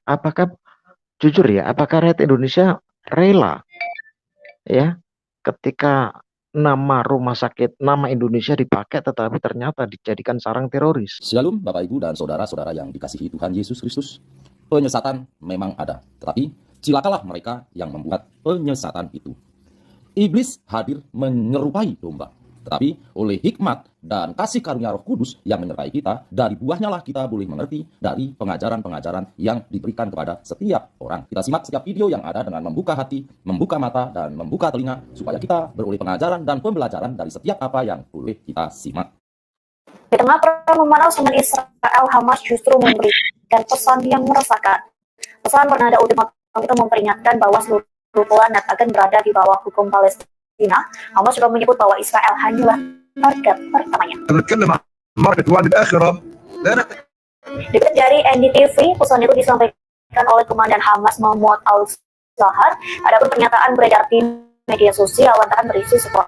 Apakah jujur ya, apakah rakyat Indonesia rela ya ketika nama rumah sakit, nama Indonesia dipakai tetapi ternyata dijadikan sarang teroris? Shalom Bapak Ibu dan saudara-saudara yang dikasihi Tuhan Yesus Kristus. Penyesatan memang ada, tetapi cilakalah mereka yang membuat penyesatan itu. Iblis hadir menyerupai domba, tetapi oleh hikmat dan kasih karunia Roh Kudus yang menyertai kita, dari buahnya lah kita boleh mengerti dari pengajaran-pengajaran yang diberikan kepada setiap orang. Kita simak setiap video yang ada dengan membuka hati, membuka mata, dan membuka telinga, supaya kita beroleh pengajaran dan pembelajaran dari setiap apa yang boleh kita simak. Di tengah perang memanas dengan Israel, Hamas justru memberikan pesan yang meresahkan. Pesan bernada ultimatum itu memperingatkan bahwa seluruh planet akan berada di bawah hukum Palestina. Hamas juga menyebut bahwa Israel hanyalah target pertamanya. Dikutip dari NDTV, pesan itu disampaikan oleh Komandan Hamas Mahmoud Al-Zahar. Adapun pernyataan beredar di media sosial lantaran berisi sebuah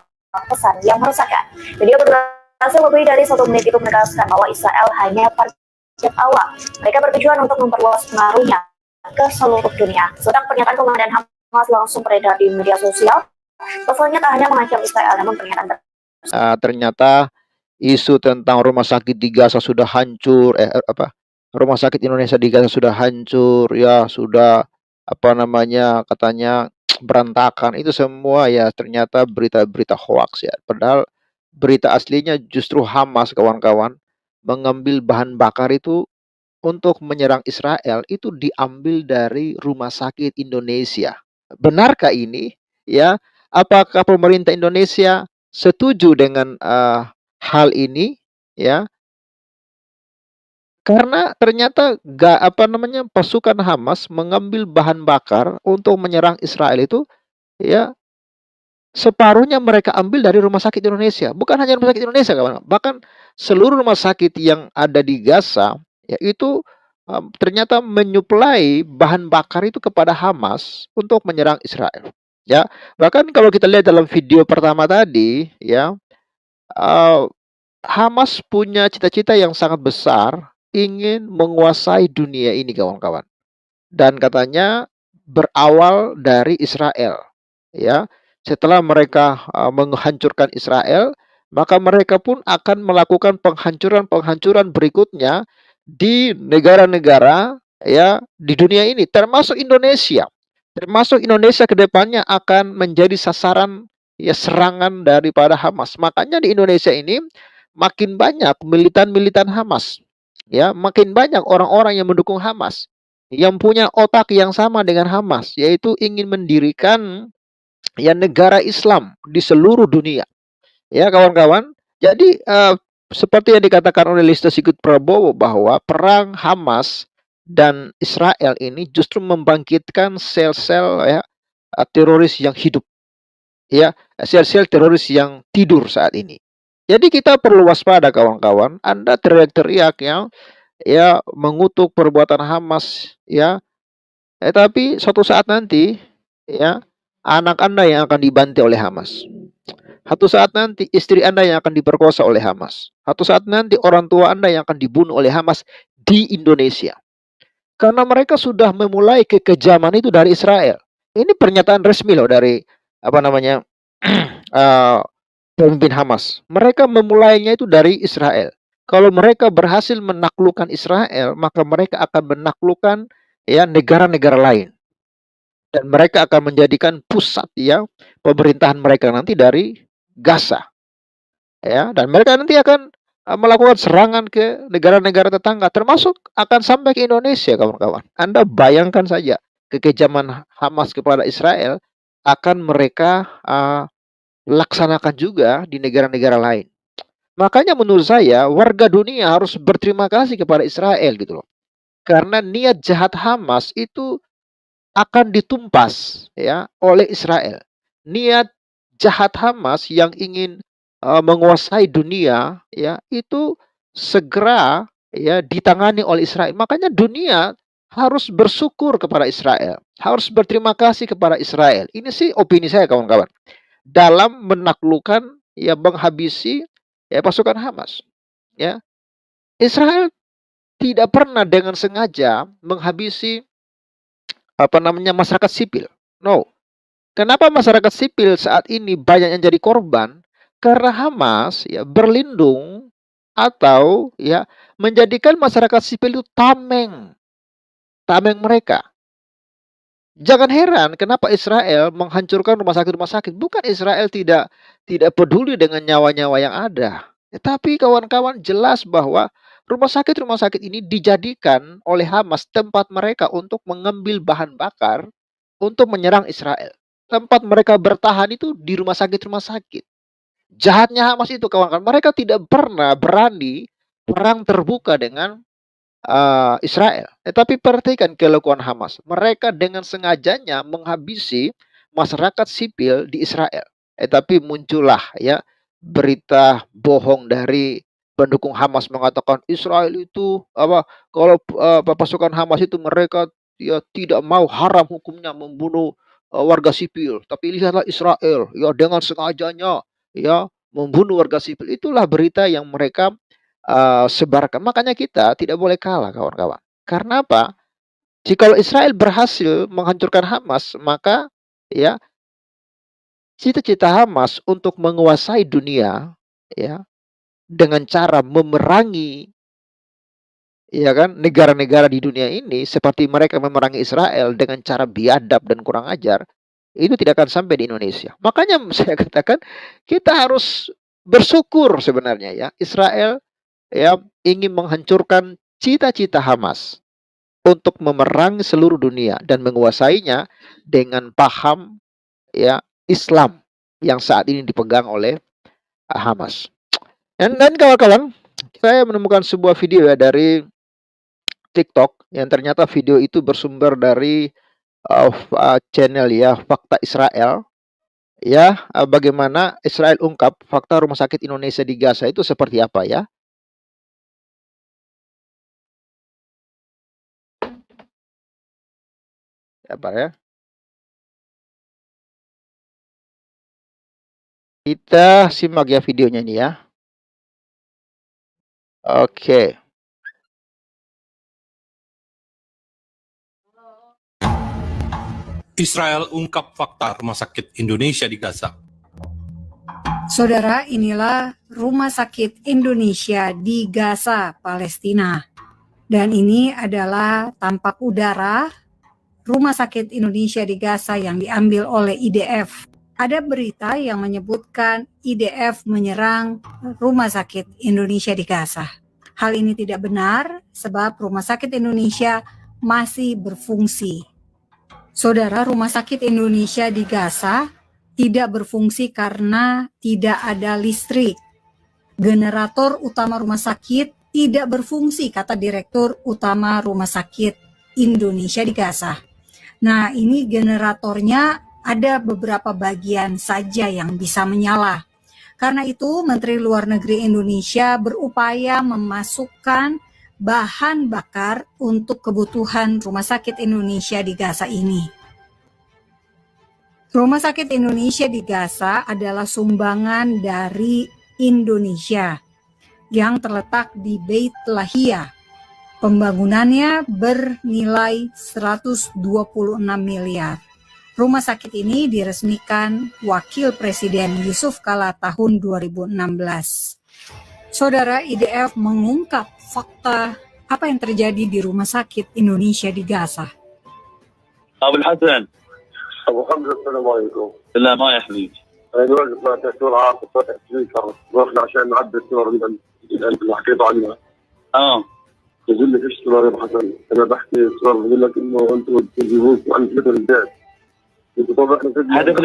pesan yang meresahkan. Video berdurasi lebih dari 1 menit itu menegaskan bahwa Israel hanya target awal. Mereka bertujuan untuk memperluas pengaruhnya ke seluruh dunia. Sedang pernyataan Komandan Hamas langsung beredar di media sosial. Pesannya tak hanya mengancam Israel, namun pernyataan ternyata isu tentang rumah sakit di Gaza sudah hancur, rumah sakit Indonesia di Gaza sudah hancur, ya sudah katanya berantakan, itu semua ya ternyata berita-berita hoax ya. Padahal berita aslinya justru Hamas kawan-kawan mengambil bahan bakar itu untuk menyerang Israel itu diambil dari rumah sakit Indonesia. Benarkah ini? Ya, apakah pemerintah Indonesia setuju dengan hal ini? Ya, karena ternyata pasukan Hamas mengambil bahan bakar untuk menyerang Israel itu, ya separuhnya mereka ambil dari rumah sakit Indonesia. Bukan hanya rumah sakit Indonesia, kawan. Bahkan seluruh rumah sakit yang ada di Gaza, yaitu ternyata menyuplai bahan bakar itu kepada Hamas untuk menyerang Israel. Ya, bahkan kalau kita lihat dalam video pertama tadi, ya, uh, Hamas punya cita-cita yang sangat besar, ingin menguasai dunia ini, kawan-kawan. Dan katanya berawal dari Israel, ya. Setelah mereka menghancurkan Israel, maka mereka pun akan melakukan penghancuran-penghancuran berikutnya di negara-negara ya di dunia ini, termasuk Indonesia. Termasuk Indonesia ke depannya akan menjadi sasaran ya serangan daripada Hamas. Makanya di Indonesia ini makin banyak militan-militan Hamas. Ya, makin banyak orang-orang yang mendukung Hamas, yang punya otak yang sama dengan Hamas, yaitu ingin mendirikan ya negara Islam di seluruh dunia. Ya, kawan-kawan. Jadi seperti yang dikatakan oleh Listo Sigit Prabowo bahwa perang Hamas dan Israel ini justru membangkitkan sel-sel ya teroris yang hidup, ya, sel-sel teroris yang tidur saat ini. Jadi kita perlu waspada, kawan-kawan. Anda teriak-teriak ya mengutuk perbuatan Hamas ya. Tapi suatu saat nanti ya anak Anda yang akan dibantai oleh Hamas. Suatu saat nanti istri Anda yang akan diperkosa oleh Hamas. Suatu saat nanti orang tua Anda yang akan dibunuh oleh Hamas di Indonesia. Karena mereka sudah memulai kekejaman itu dari Israel. Ini pernyataan resmi loh dari uh, pemimpin Hamas. Mereka memulainya itu dari Israel. Kalau mereka berhasil menaklukkan Israel, maka mereka akan menaklukkan ya negara-negara lain. Dan mereka akan menjadikan pusat ya pemerintahan mereka nanti dari Gaza. Ya, dan mereka nanti akan melakukan serangan ke negara-negara tetangga, termasuk akan sampai ke Indonesia, kawan-kawan. Anda bayangkan saja kekejaman Hamas kepada Israel akan mereka laksanakan juga di negara-negara lain. Makanya menurut saya warga dunia harus berterima kasih kepada Israel gitu loh. Karena niat jahat Hamas itu akan ditumpas ya oleh Israel. Niat jahat Hamas yang ingin menguasai dunia ya itu segera ya ditangani oleh Israel. Makanya dunia harus bersyukur kepada Israel, harus berterima kasih kepada Israel. Ini sih opini saya, kawan-kawan. Dalam menaklukkan ya menghabisi ya pasukan Hamas. Ya. Israel tidak pernah dengan sengaja menghabisi masyarakat sipil. No. Kenapa masyarakat sipil saat ini banyak yang jadi korban? Karena Hamas ya berlindung atau ya menjadikan masyarakat sipil itu tameng mereka. Jangan heran kenapa Israel menghancurkan rumah sakit. Bukan Israel tidak peduli dengan nyawa-nyawa yang ada. Tetapi kawan-kawan jelas bahwa rumah sakit ini dijadikan oleh Hamas tempat mereka untuk mengambil bahan bakar untuk menyerang Israel. Tempat mereka bertahan itu di rumah sakit. Jahatnya Hamas itu kawan-kawan, mereka tidak pernah berani perang terbuka dengan Israel. Tetapi perhatikan kelakuan Hamas. Mereka dengan sengajanya menghabisi masyarakat sipil di Israel. Tapi muncullah ya berita bohong dari pendukung Hamas mengatakan Israel itu kalau pasukan Hamas itu mereka ya tidak mau, haram hukumnya membunuh warga sipil. Tapi lihatlah Israel ya dengan sengajanya ya membunuh warga sipil. Itulah berita yang mereka sebarkan. Makanya kita tidak boleh kalah kawan-kawan. Karena apa? Jika Israel berhasil menghancurkan Hamas, maka ya cita-cita Hamas untuk menguasai dunia ya dengan cara memerangi ya kan negara-negara di dunia ini seperti mereka memerangi Israel dengan cara biadab dan kurang ajar, itu tidak akan sampai di Indonesia. Makanya saya katakan kita harus bersyukur sebenarnya ya Israel ya ingin menghancurkan cita-cita Hamas untuk memerangi seluruh dunia dan menguasainya dengan paham ya Islam yang saat ini dipegang oleh Hamas. Dan kawan-kawan, saya menemukan sebuah video ya dari TikTok yang ternyata video itu bersumber dari channel ya Fakta Israel. Ya, bagaimana Israel ungkap fakta rumah sakit Indonesia di Gaza itu seperti apa ya. Apa ya? Kita simak ya videonya nih ya. Oke. Israel ungkap fakta rumah sakit Indonesia di Gaza. Saudara, inilah Rumah Sakit Indonesia di Gaza, Palestina. Dan ini adalah tampak udara Rumah Sakit Indonesia di Gaza yang diambil oleh IDF. Ada berita yang menyebutkan IDF menyerang Rumah Sakit Indonesia di Gaza. Hal ini tidak benar sebab Rumah Sakit Indonesia masih berfungsi. Saudara, Rumah Sakit Indonesia di Gaza tidak berfungsi karena tidak ada listrik. Generator utama rumah sakit tidak berfungsi, kata Direktur Utama Rumah Sakit Indonesia di Gaza. Nah, ini generatornya ada beberapa bagian saja yang bisa menyala. Karena itu, Menteri Luar Negeri Indonesia berupaya memasukkan bahan bakar untuk kebutuhan Rumah Sakit Indonesia di Gaza ini. Rumah Sakit Indonesia di Gaza adalah sumbangan dari Indonesia yang terletak di Beit Lahia. Pembangunannya bernilai 126 miliar. Rumah sakit ini diresmikan Wakil Presiden Yusuf Kala tahun 2016. Saudara, IDF mengungkap fakta apa yang terjadi di Rumah Sakit Indonesia di Gaza. أبو الحسن ابو حمزه السلام عليكم. لا ما يحميك. انا واقف مع دكتور عاطف فتح سبيكر واحنا عشان نعدل الصور اللي حكيت عنها. يقول لك ايش صور يا ابو حسن؟ انا بحكي صور بقول لك انه انتم تجيبوك عن فكر البيت. هذا في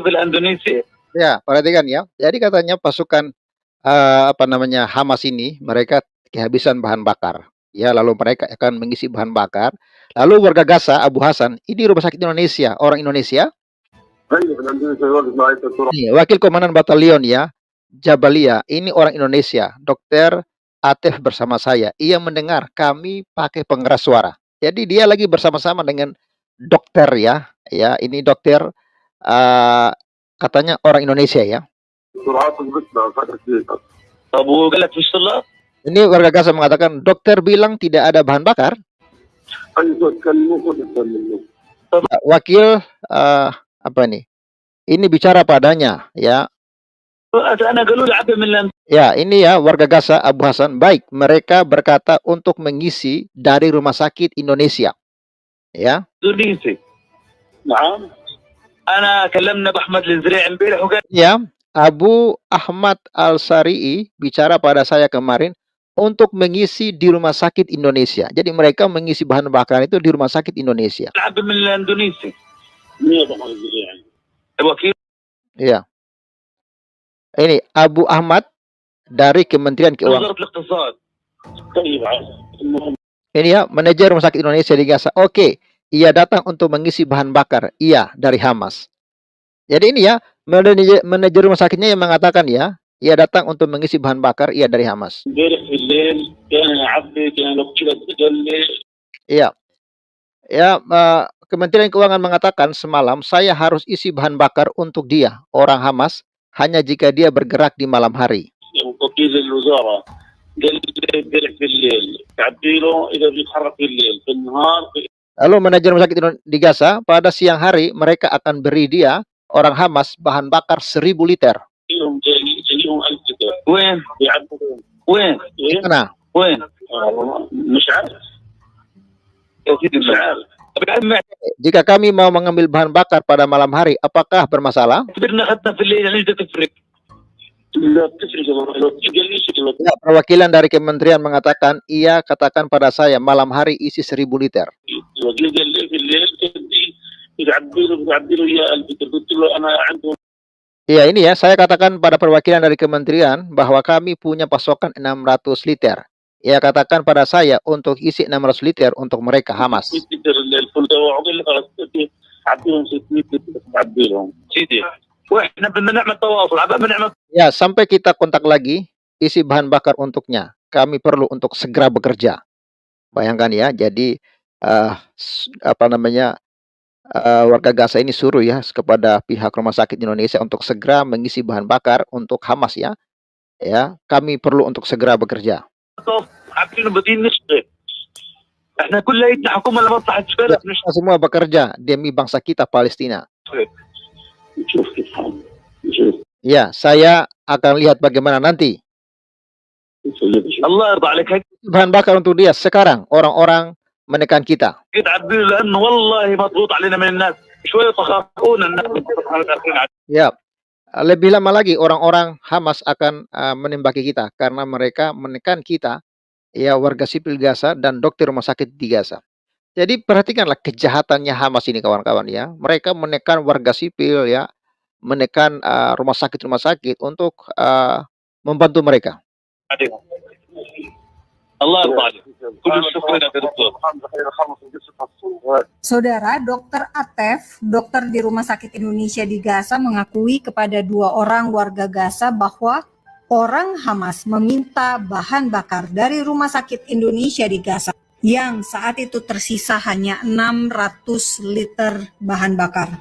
الاندونيسي. Ya, perhatikan ya. Jadi katanya pasukan Hamas ini mereka kehabisan bahan bakar. Ya, lalu mereka akan mengisi bahan bakar. Lalu warga Gaza, Abu Hasan, ini rumah sakit Indonesia, orang Indonesia. Wakil Komandan Batalion ya, Jabalia, ini orang Indonesia, Dokter Atef bersama saya. Ia mendengar kami pakai pengeras suara. Jadi dia lagi bersama-sama dengan dokter ya. Ya, ini dokter katanya orang Indonesia ya. Ini warga Gaza mengatakan dokter bilang tidak ada bahan bakar. wakil apa nih? Ini bicara padanya ya. Ya, ini ya warga Gaza Abu Hasan. Baik, mereka berkata untuk mengisi dari rumah sakit Indonesia. Ya. Ya, Abu Ahmad Al-Sari'i bicara pada saya kemarin untuk mengisi di rumah sakit Indonesia. Jadi mereka mengisi bahan bakar itu di rumah sakit Indonesia. Ya. Ini Abu Ahmad dari Kementerian Keuangan. Ini ya, manajer rumah sakit Indonesia di Gaza. Oke, ia datang untuk mengisi bahan bakar. Iya, dari Hamas. Jadi ini ya, manajer rumah sakitnya yang mengatakan ya, ia datang untuk mengisi bahan bakar. Iya, dari Hamas. Iya. Ya, Kementerian Keuangan mengatakan semalam saya harus isi bahan bakar untuk dia, orang Hamas, hanya jika dia bergerak di malam hari. Lalu manajer rumah sakit di Gaza, pada siang hari mereka akan beri dia, orang Hamas, bahan bakar 1000 liter. Mana? Jika kami mau mengambil bahan bakar pada malam hari, apakah bermasalah? Ya, perwakilan dari kementerian mengatakan, ia katakan pada saya malam hari isi 1000 liter. Iya, ini ya, saya katakan pada perwakilan dari kementerian bahwa kami punya pasokan 600 liter. Ia katakan pada saya untuk isi 600 liter untuk mereka Hamas. Ya, sampai kita kontak lagi, isi bahan bakar untuknya. Kami perlu untuk segera bekerja. Bayangkan ya, jadi apa namanya, warga Gaza ini suruh ya kepada pihak rumah sakit Indonesia untuk segera mengisi bahan bakar untuk Hamas ya. Ya, kami perlu untuk segera bekerja. Ya, kita semua bekerja demi bangsa kita Palestina. Ya, saya akan lihat bagaimana nanti. Bahan bakar untuk dia sekarang, orang-orang menekan kita. Ya, lebih lama lagi orang-orang Hamas akan menembaki kita karena mereka menekan kita, ya, warga sipil Gaza dan dokter rumah sakit di Gaza. Jadi perhatikanlah kejahatannya Hamas ini kawan-kawan ya. Mereka menekan warga sipil ya, menekan rumah sakit untuk membantu mereka. Saudara, Dr. Atef, dokter di Rumah Sakit Indonesia di Gaza, mengakui kepada 2 orang warga Gaza bahwa orang Hamas meminta bahan bakar dari Rumah Sakit Indonesia di Gaza yang saat itu tersisa hanya 600 liter bahan bakar.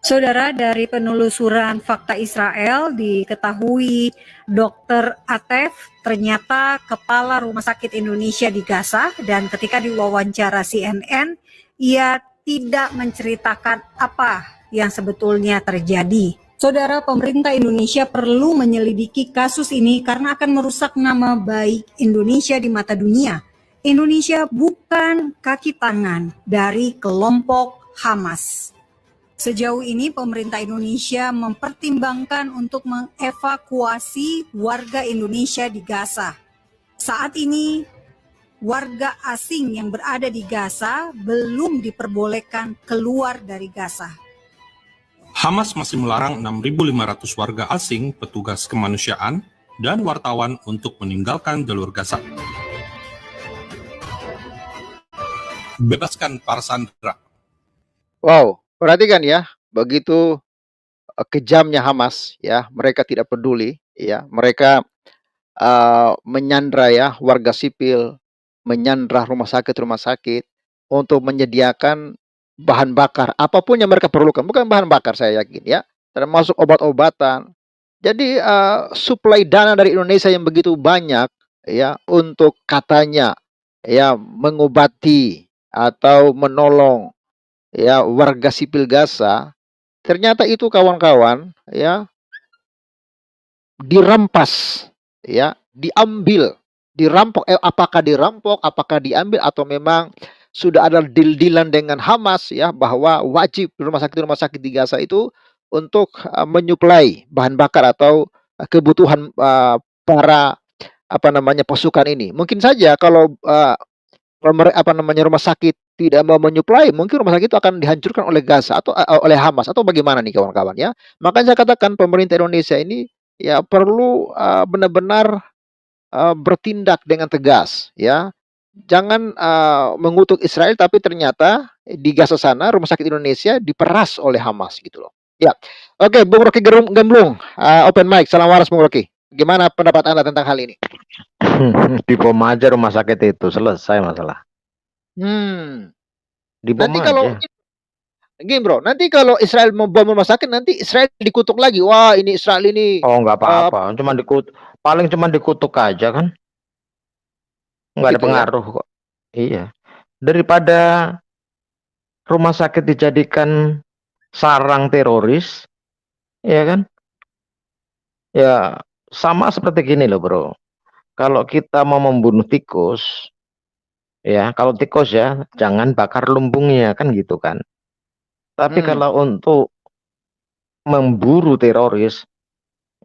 Saudara, dari penelusuran fakta Israel diketahui Dr. Atef ternyata kepala Rumah Sakit Indonesia di Gaza, dan ketika diwawancara CNN, ia tidak menceritakan apa yang sebetulnya terjadi. Saudara, pemerintah Indonesia perlu menyelidiki kasus ini karena akan merusak nama baik Indonesia di mata dunia. Indonesia bukan kaki tangan dari kelompok Hamas. Sejauh ini pemerintah Indonesia mempertimbangkan untuk mengevakuasi warga Indonesia di Gaza. Saat ini warga asing yang berada di Gaza belum diperbolehkan keluar dari Gaza. Hamas masih melarang 6.500 warga asing, petugas kemanusiaan, dan wartawan untuk meninggalkan jalur Gaza. Bebaskan para sandera. Wow, perhatikan ya, begitu kejamnya Hamas ya, mereka tidak peduli ya, mereka menyandra ya warga sipil, menyandra rumah sakit untuk menyediakan bahan bakar apapun yang mereka perlukan, bukan bahan bakar saya yakin ya, termasuk obat-obatan. Jadi suplai dana dari Indonesia yang begitu banyak ya untuk katanya ya mengobati atau menolong ya warga sipil Gaza, ternyata itu kawan-kawan ya dirampas, ya, diambil, dirampok. Apakah dirampok, apakah diambil, atau memang sudah ada deal-dealan dengan Hamas ya bahwa wajib rumah sakit di Gaza itu untuk menyuplai bahan bakar atau kebutuhan para pasukan ini. Mungkin saja kalau rumah sakit tidak mau menyuplai, mungkin rumah sakit itu akan dihancurkan oleh Gaza atau oleh Hamas, atau bagaimana nih kawan-kawan ya. Makanya saya katakan pemerintah Indonesia ini ya perlu benar-benar bertindak dengan tegas ya. Jangan mengutuk Israel tapi ternyata di Gaza sana rumah sakit Indonesia diperas oleh Hamas gitu loh. Ya. Oke, Bung Rocky Gemblung, open mic. Salam waras Bung Rocky. Gimana pendapat Anda tentang hal ini? Dibom aja rumah sakit itu, selesai masalah. Dibom Nanti aja. kalau gini bro, nanti kalau Israel membom rumah sakit, nanti Israel dikutuk lagi. Wah, ini Israel ini. Oh, nggak apa-apa, paling cuma dikutuk aja kan, nggak ada Gitu ya? pengaruh kok. Iya, daripada rumah sakit dijadikan sarang teroris, ya kan? Ya sama seperti gini loh bro. Kalau kita mau membunuh tikus, ya kalau tikus ya jangan bakar lumbungnya kan gitu kan. Tapi kalau untuk memburu teroris,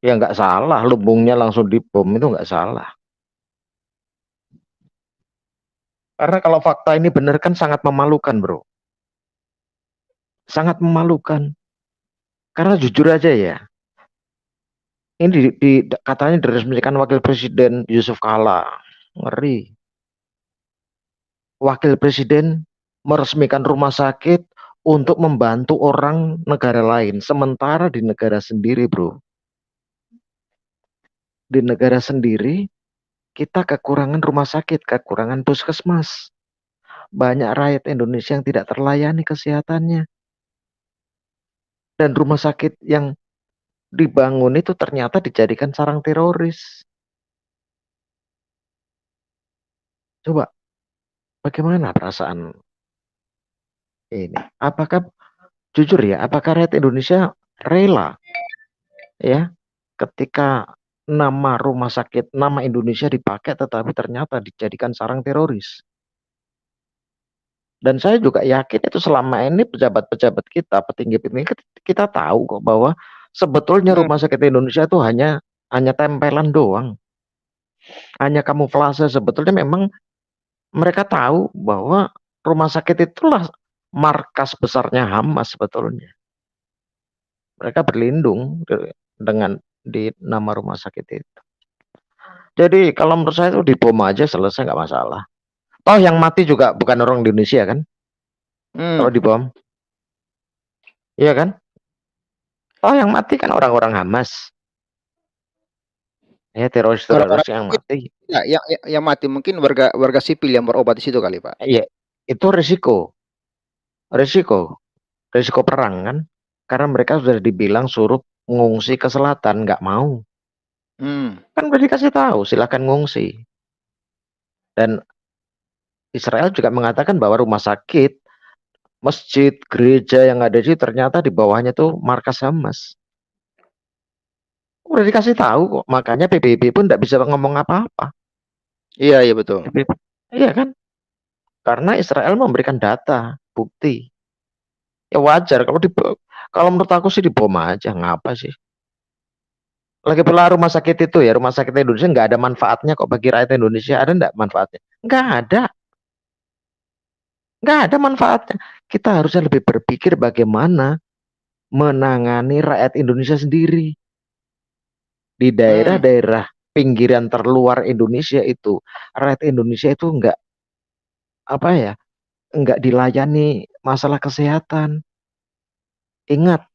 ya nggak salah, lumbungnya langsung dibom itu nggak salah. Karena kalau fakta ini benar kan sangat memalukan bro. Sangat memalukan. Karena jujur aja ya, ini katanya diresmikan Wakil Presiden Yusuf Kala. Ngeri. Wakil Presiden meresmikan rumah sakit untuk membantu orang negara lain. Sementara di negara sendiri bro. Di negara sendiri kita kekurangan rumah sakit, kekurangan puskesmas. Banyak rakyat Indonesia yang tidak terlayani kesehatannya. Dan rumah sakit yang dibangun itu ternyata dijadikan sarang teroris. Coba, bagaimana perasaan ini? Apakah, jujur ya, apakah rakyat Indonesia rela ya ketika nama rumah sakit, nama Indonesia dipakai tetapi ternyata dijadikan sarang teroris? Dan saya juga yakin itu selama ini pejabat-pejabat kita, petinggi-petinggi kita tahu kok bahwa sebetulnya rumah sakit Indonesia itu hanya tempelan doang. Hanya kamuflase. Sebetulnya memang mereka tahu bahwa rumah sakit itulah markas besarnya Hamas sebetulnya. Mereka berlindung dengan di nama rumah sakit itu. Jadi kalau menurut saya itu dibom aja selesai, nggak masalah. Toh yang mati juga bukan orang Indonesia kan? Kalau dibom. Iya kan? Toh yang mati kan orang-orang Hamas. Ya teroris-teroris yang mati. Ya, yang mati mungkin warga sipil yang berobat di situ kali Pak. Iya, itu risiko perang kan? Karena mereka sudah dibilang suruh ngungsi ke selatan, nggak mau. Kan udah dikasih tahu, silakan ngungsi. Dan Israel juga mengatakan bahwa rumah sakit, masjid, gereja yang ada di ternyata di bawahnya tuh markas Hamas. Udah dikasih tahu kok, makanya PBB pun nggak bisa ngomong apa-apa. Iya betul. Iya kan? Karena Israel memberikan data, bukti. Ya wajar kalau menurut aku sih dibom aja, ngapa sih? Lagi pula rumah sakit itu ya, rumah sakit Indonesia nggak ada manfaatnya kok bagi rakyat Indonesia. Ada nggak manfaatnya? Nggak ada. Nggak ada manfaatnya. Kita harusnya lebih berpikir bagaimana menangani rakyat Indonesia sendiri. Di daerah-daerah pinggiran terluar Indonesia itu, rakyat Indonesia itu nggak dilayani masalah kesehatan. Ingat,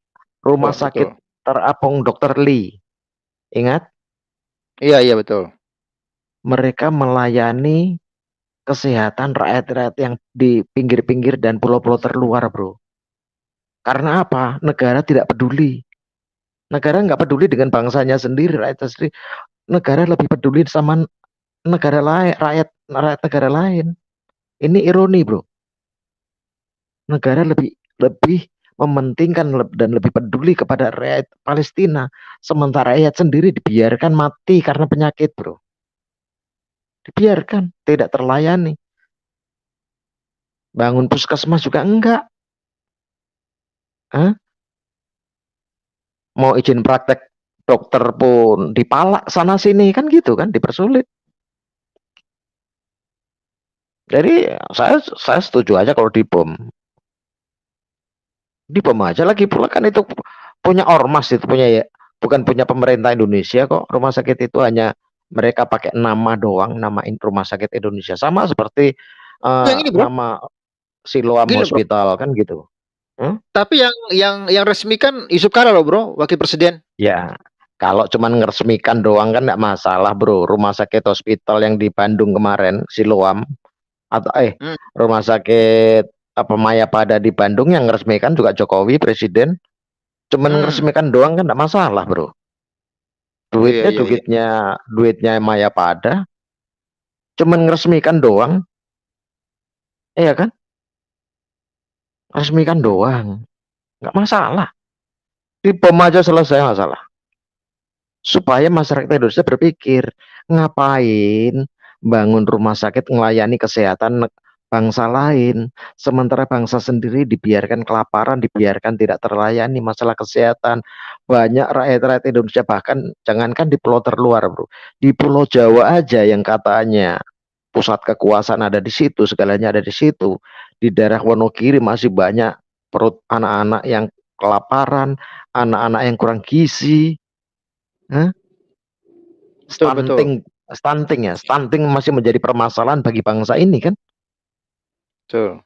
rumah sakit terapung Dr. Lee. Ingat? Iya betul. Mereka melayani kesehatan rakyat-rakyat yang di pinggir-pinggir dan pulau-pulau terluar, bro. Karena apa? Negara tidak peduli. Negara nggak peduli dengan bangsanya sendiri, rakyat sendiri. Negara lebih peduli sama negara lain, rakyat negara lain. Ini ironi, bro. Negara lebih lebih mementingkan dan lebih peduli kepada rakyat Palestina, sementara rakyat sendiri dibiarkan mati karena penyakit, bro. Dibiarkan, tidak terlayani. Bangun puskesmas juga enggak. Hah? Mau izin praktek dokter pun dipalak sana sini, kan gitu kan, dipersulit. Jadi saya setuju aja kalau dibom aja. Lagi pula kan itu punya ormas, itu punya, ya, bukan punya pemerintah Indonesia kok. Rumah sakit itu hanya mereka pakai nama doang, namain Rumah Sakit Indonesia, sama seperti Yang ini bro, nama Siloam gini bro. Hospital kan gitu. Tapi yang resmi kan Yusuf Kala loh bro, wakil presiden. Ya, kalau cuman ngeresmikan doang kan nggak masalah, bro. Rumah sakit hospital yang di Bandung kemarin, Siloam, atau rumah sakit apa Mayapada di Bandung yang ngeresmikan juga Jokowi presiden. Cuman ngeresmikan doang kan nggak masalah, bro. Duitnya Mayapada. Cuman ngeresmikan doang. Iya kan? Resmikan doang. Nggak masalah. Dibom aja selesai masalah. Supaya masyarakat Indonesia berpikir, ngapain bangun rumah sakit melayani kesehatan bangsa lain, sementara bangsa sendiri dibiarkan kelaparan, dibiarkan tidak terlayani masalah kesehatan. Banyak rakyat-rakyat Indonesia, bahkan jangankan di pulau terluar, bro, di Pulau Jawa aja yang katanya pusat kekuasaan ada di situ, segalanya ada di situ. Di daerah Wonogiri masih banyak perut anak-anak yang kelaparan, anak-anak yang kurang gizi. Stunting masih menjadi permasalahan bagi bangsa ini kan. Betul.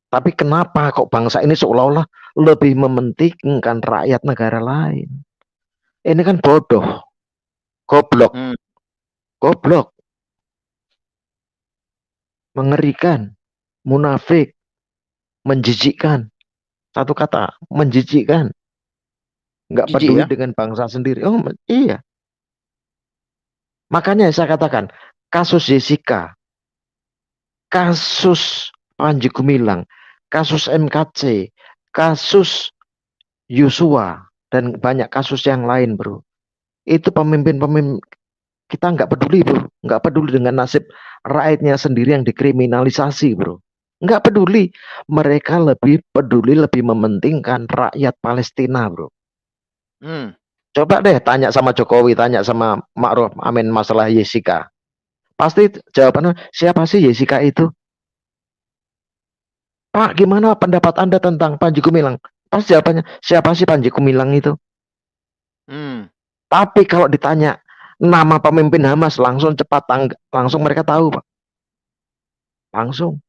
Tapi kenapa kok bangsa ini seolah-olah lebih mementingkan rakyat negara lain? Ini kan bodoh, goblok, goblok, mengerikan, munafik, menjijikkan. Satu kata, menjijikkan. Nggak peduli dengan bangsa sendiri. Oh iya. Makanya saya katakan, kasus Jessica, kasus Panji Gumilang, kasus MKC, kasus Yosua, dan banyak kasus yang lain, bro. Itu pemimpin-pemimpin kita nggak peduli, bro. Nggak peduli dengan nasib rakyatnya sendiri yang dikriminalisasi, bro. Nggak peduli. Mereka lebih peduli, lebih mementingkan rakyat Palestina, bro. Coba deh tanya sama Jokowi, tanya sama Ma'ruf Amin masalah Jessica. Pasti jawabannya, siapa sih Jessica itu? Pak, gimana pendapat Anda tentang Panji Gumilang? Pasti jawabannya, siapa sih Panji Gumilang itu? Tapi kalau ditanya nama pemimpin Hamas, langsung langsung mereka tahu, Pak. Langsung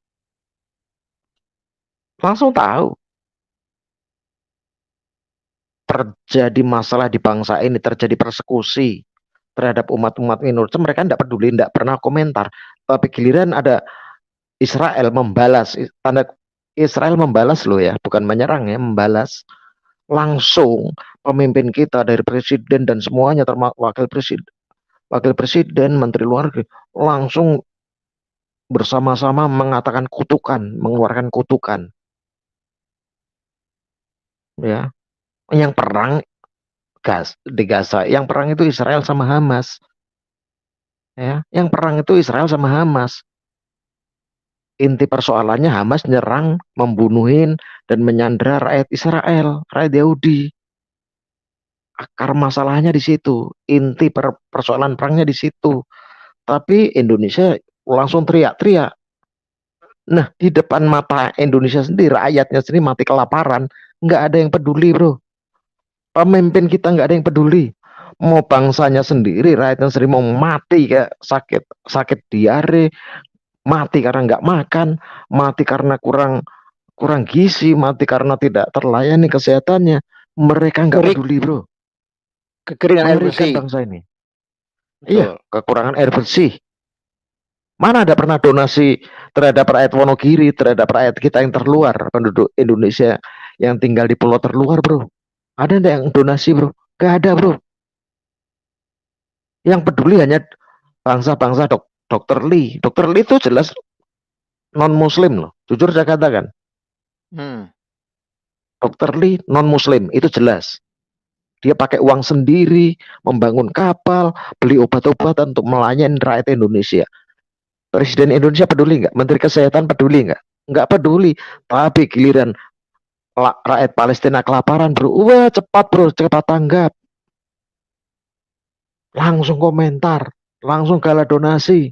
tahu. Terjadi masalah di bangsa ini, terjadi persekusi terhadap umat-umat minoritas, mereka tidak peduli, tidak pernah komentar. Tapi giliran ada Israel membalas, Israel membalas loh ya, bukan menyerang ya, membalas. Langsung pemimpin kita dari presiden dan semuanya, termasuk wakil presiden, menteri luar negeri, langsung bersama-sama mengatakan kutukan, mengeluarkan kutukan. Ya, yang perang di Gaza, yang perang itu Israel sama Hamas. Ya, yang perang itu Israel sama Hamas. Inti persoalannya Hamas nyerang, membunuhin, dan menyandera rakyat Israel, rakyat Yahudi. Akar masalahnya di situ. Inti persoalan perangnya di situ. Tapi Indonesia langsung teriak-teriak. Nah, di depan mata Indonesia sendiri, rakyatnya sendiri mati kelaparan. Nggak ada yang peduli, bro. Pemimpin kita nggak ada yang peduli. Mau bangsanya sendiri, rakyatnya sendiri mau mati kayak sakit diare, mati karena nggak makan, mati karena kurang gizi, mati karena tidak terlayani kesehatannya. Mereka nggak peduli, bro. Kekeringan air bersih bangsa ini. Iya, kekurangan air bersih. Mana ada pernah donasi terhadap rakyat Wonogiri, terhadap rakyat kita yang terluar, penduduk Indonesia yang tinggal di pulau terluar, bro? Ada enggak yang donasi, bro? Gak ada, bro. Yang peduli hanya bangsa-bangsa Dr. Lee. Dr. Lee itu jelas non-muslim loh. Jujur saya katakan. Dr. Lee non-muslim, itu jelas. Dia pakai uang sendiri, membangun kapal, beli obat-obatan untuk melayani rakyat Indonesia. Presiden Indonesia peduli nggak? Menteri Kesehatan peduli nggak? Nggak peduli. Tapi giliran rakyat Palestina kelaparan, bro. Wah, cepat bro, cepat tanggap. Langsung komentar, langsung galang donasi.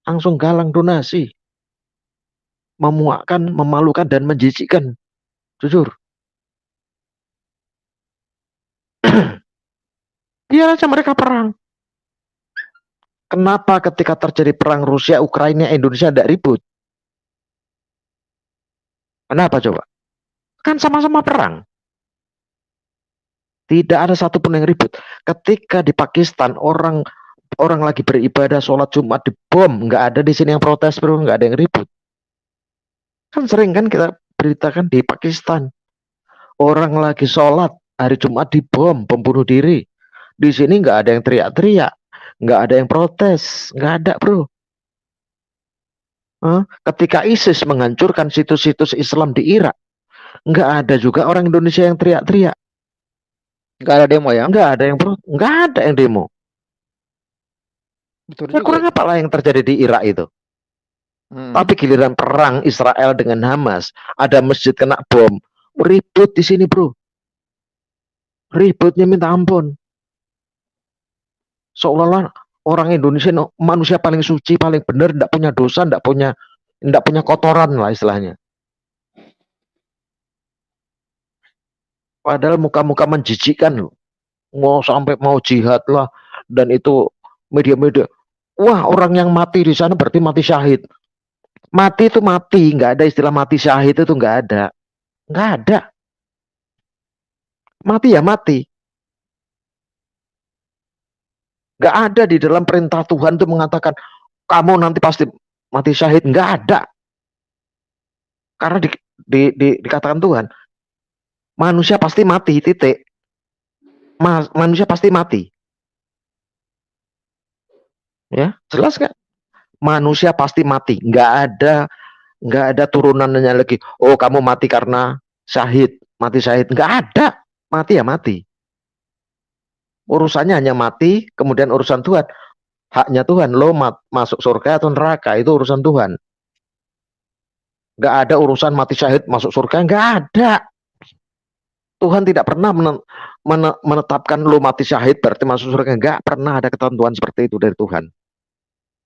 Langsung galang donasi. Memuakkan, memalukan, dan menjijikkan. Jujur. Biar aja mereka perang. Kenapa ketika terjadi perang Rusia, Ukraina, Indonesia tidak ribut? Kenapa coba? Kan sama-sama perang. Tidak ada satupun yang ribut. Ketika di Pakistan orang lagi beribadah, sholat Jumat dibom, nggak ada di sini yang protes, bro, nggak ada yang ribut. Kan sering kan kita beritakan di Pakistan, orang lagi sholat hari Jumat dibom, bunuh diri. Di sini nggak ada yang teriak-teriak, nggak ada yang protes, nggak ada, bro. Ketika ISIS menghancurkan situs-situs Islam di Irak, nggak ada juga orang Indonesia yang teriak-teriak. Nggak ada demo ya? Nggak ada yang nggak ada yang demo. Betul Ya, juga. kurang apa lah yang terjadi di Irak itu? Tapi giliran perang Israel dengan Hamas, ada masjid kena bom, ribut di sini, bro. Ributnya minta ampun. Seolah-olah orang Indonesia manusia paling suci, paling benar, tidak punya dosa, tidak punya kotoran lah istilahnya. Padahal muka-muka menjijikkan loh. Mau sampai mau jihad lah, dan itu media-media. Wah, orang yang mati di sana berarti mati syahid. Mati itu mati, nggak ada istilah mati syahid, itu nggak ada. Nggak ada. Mati ya mati. Nggak ada di dalam perintah Tuhan itu mengatakan kamu nanti pasti mati syahid. Nggak ada. Karena dikatakan Tuhan, manusia pasti mati, titik. Manusia pasti mati. Ya, jelas nggak? Manusia pasti mati. Nggak ada turunannya lagi. Oh, kamu mati karena syahid, mati syahid. Nggak ada. Mati ya mati. Urusannya hanya mati, kemudian urusan Tuhan. Haknya Tuhan, lo masuk surga atau neraka, itu urusan Tuhan. Nggak ada urusan mati syahid masuk surga, nggak ada. Tuhan tidak pernah menetapkan lo mati syahid berarti masuk surga. Nggak pernah ada ketentuan seperti itu dari Tuhan.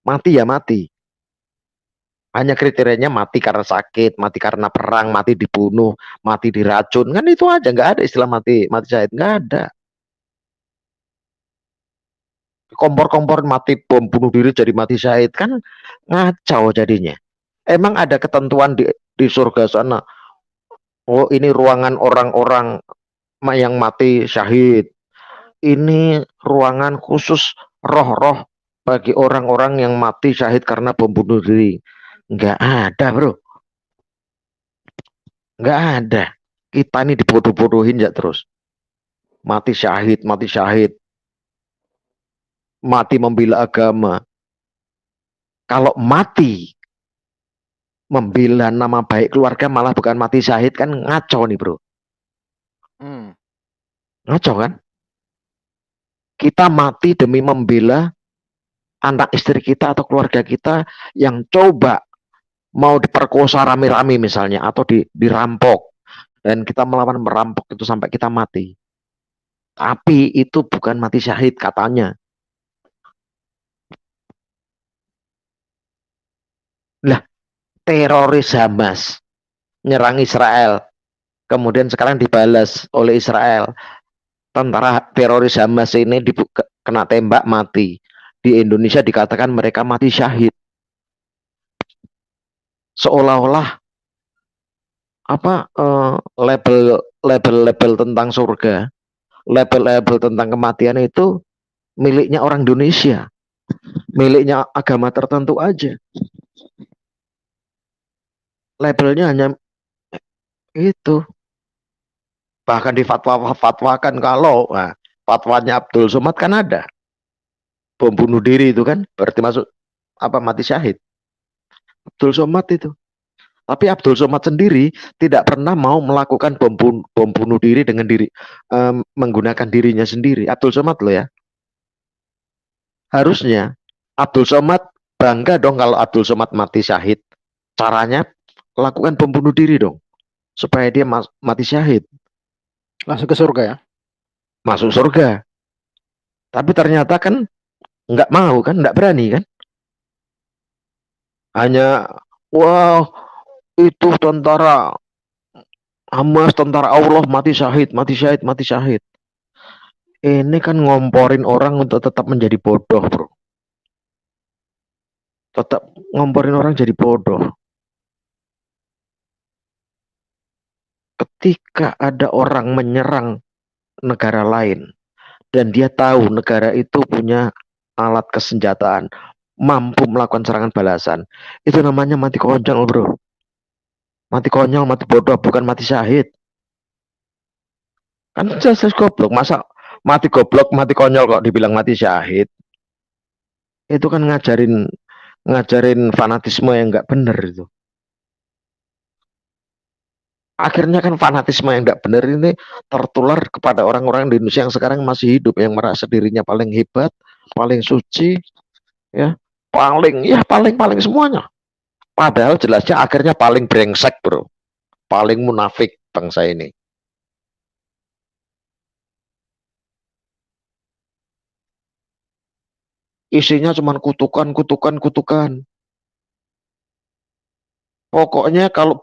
Mati ya mati. Hanya kriterianya mati karena sakit, mati karena perang, mati dibunuh, mati diracun. Kan itu aja, nggak ada istilah mati syahid, nggak ada. Kompor-kompor mati bom bunuh diri jadi mati syahid, kan ngacau jadinya. Emang ada ketentuan di surga sana, oh ini ruangan orang-orang yang mati syahid, ini ruangan khusus roh-roh bagi orang-orang yang mati syahid karena bom bunuh diri. Nggak ada, bro. Nggak ada. Kita ini dibodoh-bodohin ya terus. Mati syahid, mati syahid. Mati membela agama. Kalau mati membela nama baik keluarga malah bukan mati syahid, kan ngaco nih, bro. Ngaco kan? Kita mati demi membela anak istri kita atau keluarga kita yang coba mau diperkosa rame-rame misalnya, atau dirampok, dan kita melawan merampok itu sampai kita mati. Tapi itu bukan mati syahid katanya. Lah, teroris Hamas nyerang Israel, kemudian sekarang dibalas oleh Israel. Tentara teroris Hamas ini kena tembak mati. Di Indonesia dikatakan mereka mati syahid. Seolah-olah label-label tentang surga, label-label tentang kematian itu miliknya orang Indonesia, miliknya agama tertentu aja. Labelnya hanya itu. Bahkan difatwakan kalau fatwanya Abdul Somad kan ada bom bunuh diri itu kan berarti masuk mati syahid. Abdul Somad itu Tapi Abdul Somad sendiri tidak pernah mau melakukan bom bunuh diri dengan menggunakan dirinya sendiri. Abdul Somad loh ya. Harusnya Abdul Somad bangga dong kalau Abdul Somad mati syahid. Caranya lakukan bom bunuh diri dong, supaya dia mati syahid. Langsung ke surga ya? Masuk surga. Tapi ternyata kan nggak mau kan, nggak berani kan. Hanya, wah itu tentara Hamas, tentara Allah mati syahid, mati syahid, mati syahid. Ini kan ngomporin orang untuk tetap menjadi bodoh, bro. Tetap ngomporin orang jadi bodoh. Ketika ada orang menyerang negara lain dan dia tahu negara itu punya alat kesenjataan, mampu melakukan serangan balasan, itu namanya mati konyol, bro. Mati konyol, mati bodoh, bukan mati syahid. Kan jelas goblok. Masa mati goblok, mati konyol kok dibilang mati syahid? Itu kan ngajarin fanatisme yang nggak bener itu. Akhirnya kan fanatisme yang nggak bener ini tertular kepada orang-orang di Indonesia yang sekarang masih hidup, yang merasa dirinya paling hebat, paling suci, ya, paling semuanya. Padahal jelasnya akhirnya paling brengsek, bro, paling munafik bangsa ini. Isinya cuma kutukan. Pokoknya kalau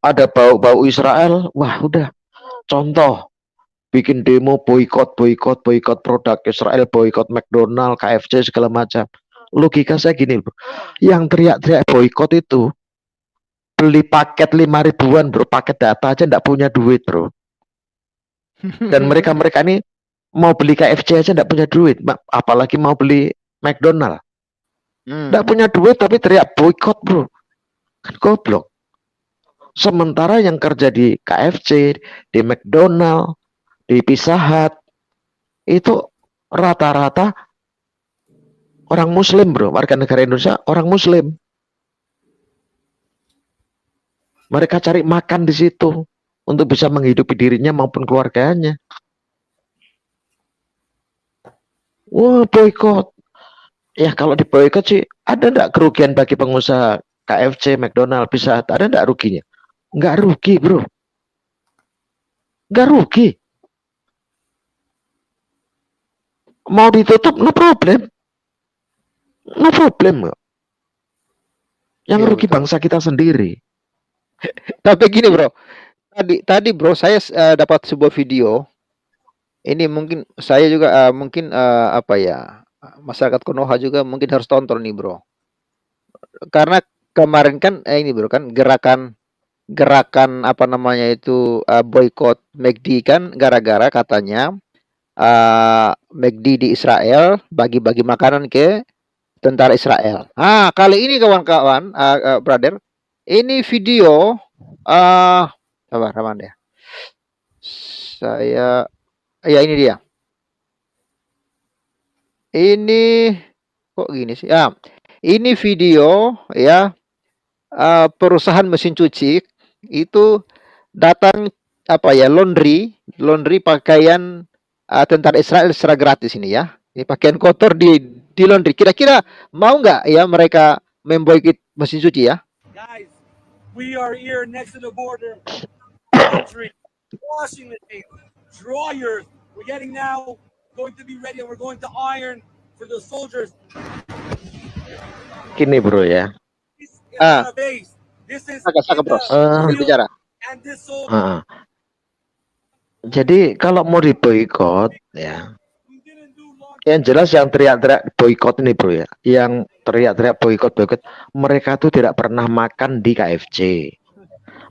ada bau Israel, wah udah. Contoh, bikin demo boykot produk Israel, boykot McDonald, KFC segala macam. Logika saya gini, bro. Yang teriak-teriak boykot itu beli paket 5 ribuan, bro, paket data aja nggak punya duit, bro. Dan mereka ini mau beli KFC aja nggak punya duit, apalagi mau beli McDonald. Nggak punya duit tapi teriak boykot, bro. Kan goblok. Sementara yang kerja di KFC, di McDonald, di Pizza Hut, itu rata-rata orang Muslim, bro. Warga negara Indonesia orang Muslim. Mereka cari makan di situ untuk bisa menghidupi dirinya maupun keluarganya. Wah, boykot. Ya kalau di boykot sih ada enggak kerugian bagi pengusaha KFC, McDonald, Pizza Hut? Ada enggak ruginya? Enggak rugi, bro. Enggak rugi. Mau ditutup, no problem. No problem. Yang rugi bangsa kita sendiri. Tapi gini, bro. Tadi bro, saya dapat sebuah video. Ini mungkin saya juga apa ya, masyarakat Konoha juga mungkin harus tonton nih, bro. Karena kemarin kan ini, bro, kan gerakan apa namanya itu boykot McD kan gara-gara katanya McD di Israel bagi-bagi makanan ke tentara Israel. Kali ini kawan-kawan, brother, ini video sabar ya. Ya ini dia. Ini kok gini sih? Ini video ya, perusahaan mesin cuci itu datang apa ya, laundry pakaian tentara Israel secara gratis ini ya. Ini pakaian kotor di laundry. Kira-kira mau nggak ya mereka memboikot mesin cuci ya? Guys, we are here next to the border. Laundry, washing machine, dryers. We're getting now going to be ready and we're going to iron for the soldiers. Gini, bro ya. Bicara. Jadi kalau mau diboikot ya, yang jelas yang teriak-teriak boikot ini, bro ya, yang teriak-teriak boikot, mereka tuh tidak pernah makan di KFC,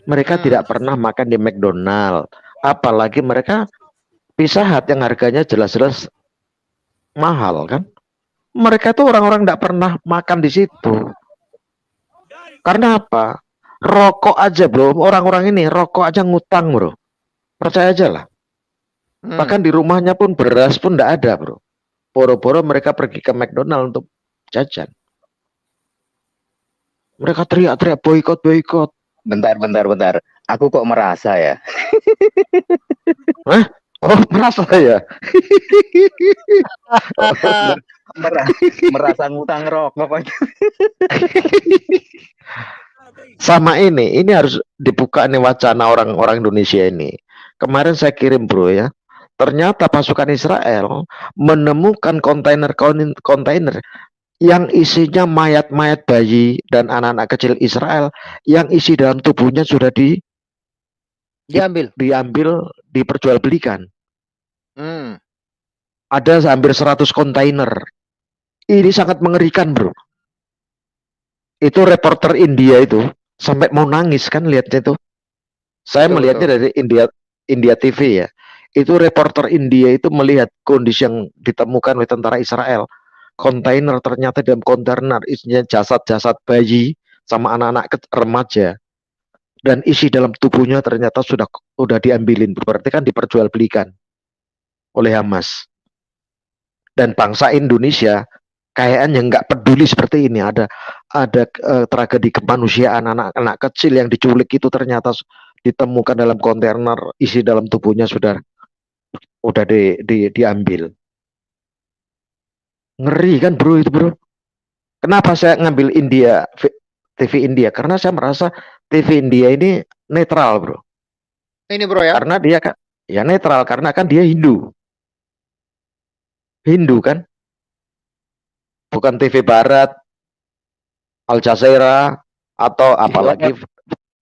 mereka tidak pernah makan di McDonald, apalagi mereka Pizza Hut yang harganya jelas-jelas mahal kan. Mereka tuh orang-orang tidak pernah makan di situ. Karena apa? Rokok aja, bro. Orang-orang ini rokok aja ngutang, bro. Percaya aja lah. Bahkan di rumahnya pun beras pun tidak ada, bro. Boro-boro mereka pergi ke McDonald untuk jajan. Mereka teriak-teriak boikot. Bentar. Aku kok merasa ya. Hah? Oh, merasa ya? Merasa ngutang rokok. Sama ini harus dibuka nih wacana orang-orang Indonesia ini. Kemarin saya kirim bro ya, ternyata pasukan Israel menemukan kontainer yang isinya mayat-mayat bayi dan anak-anak kecil Israel yang isi dalam tubuhnya sudah diambil diperjualbelikan. Ada hampir 100 kontainer. Ini sangat mengerikan bro. Itu reporter India itu sampai mau nangis kan lihatnya itu. Saya melihatnya dari India TV ya. Itu reporter India itu melihat kondisi yang ditemukan oleh tentara Israel. Kontainer ternyata dalam kontainer isinya jasad-jasad bayi sama anak-anak remaja. Dan isi dalam tubuhnya ternyata sudah diambilin. Berarti kan diperjualbelikan oleh Hamas. Dan bangsa Indonesia kayaknya nggak peduli seperti ini. Ada tragedi kemanusiaan, anak-anak kecil yang diculik itu ternyata ditemukan dalam kontainer, isi dalam tubuhnya sudah diambil. Ngeri kan bro itu bro. Kenapa saya ngambil TV India? Karena saya merasa TV India ini netral bro. Ini bro ya? Karena dia kan ya netral karena kan dia Hindu kan, bukan TV Barat, Al Jazeera atau apalagi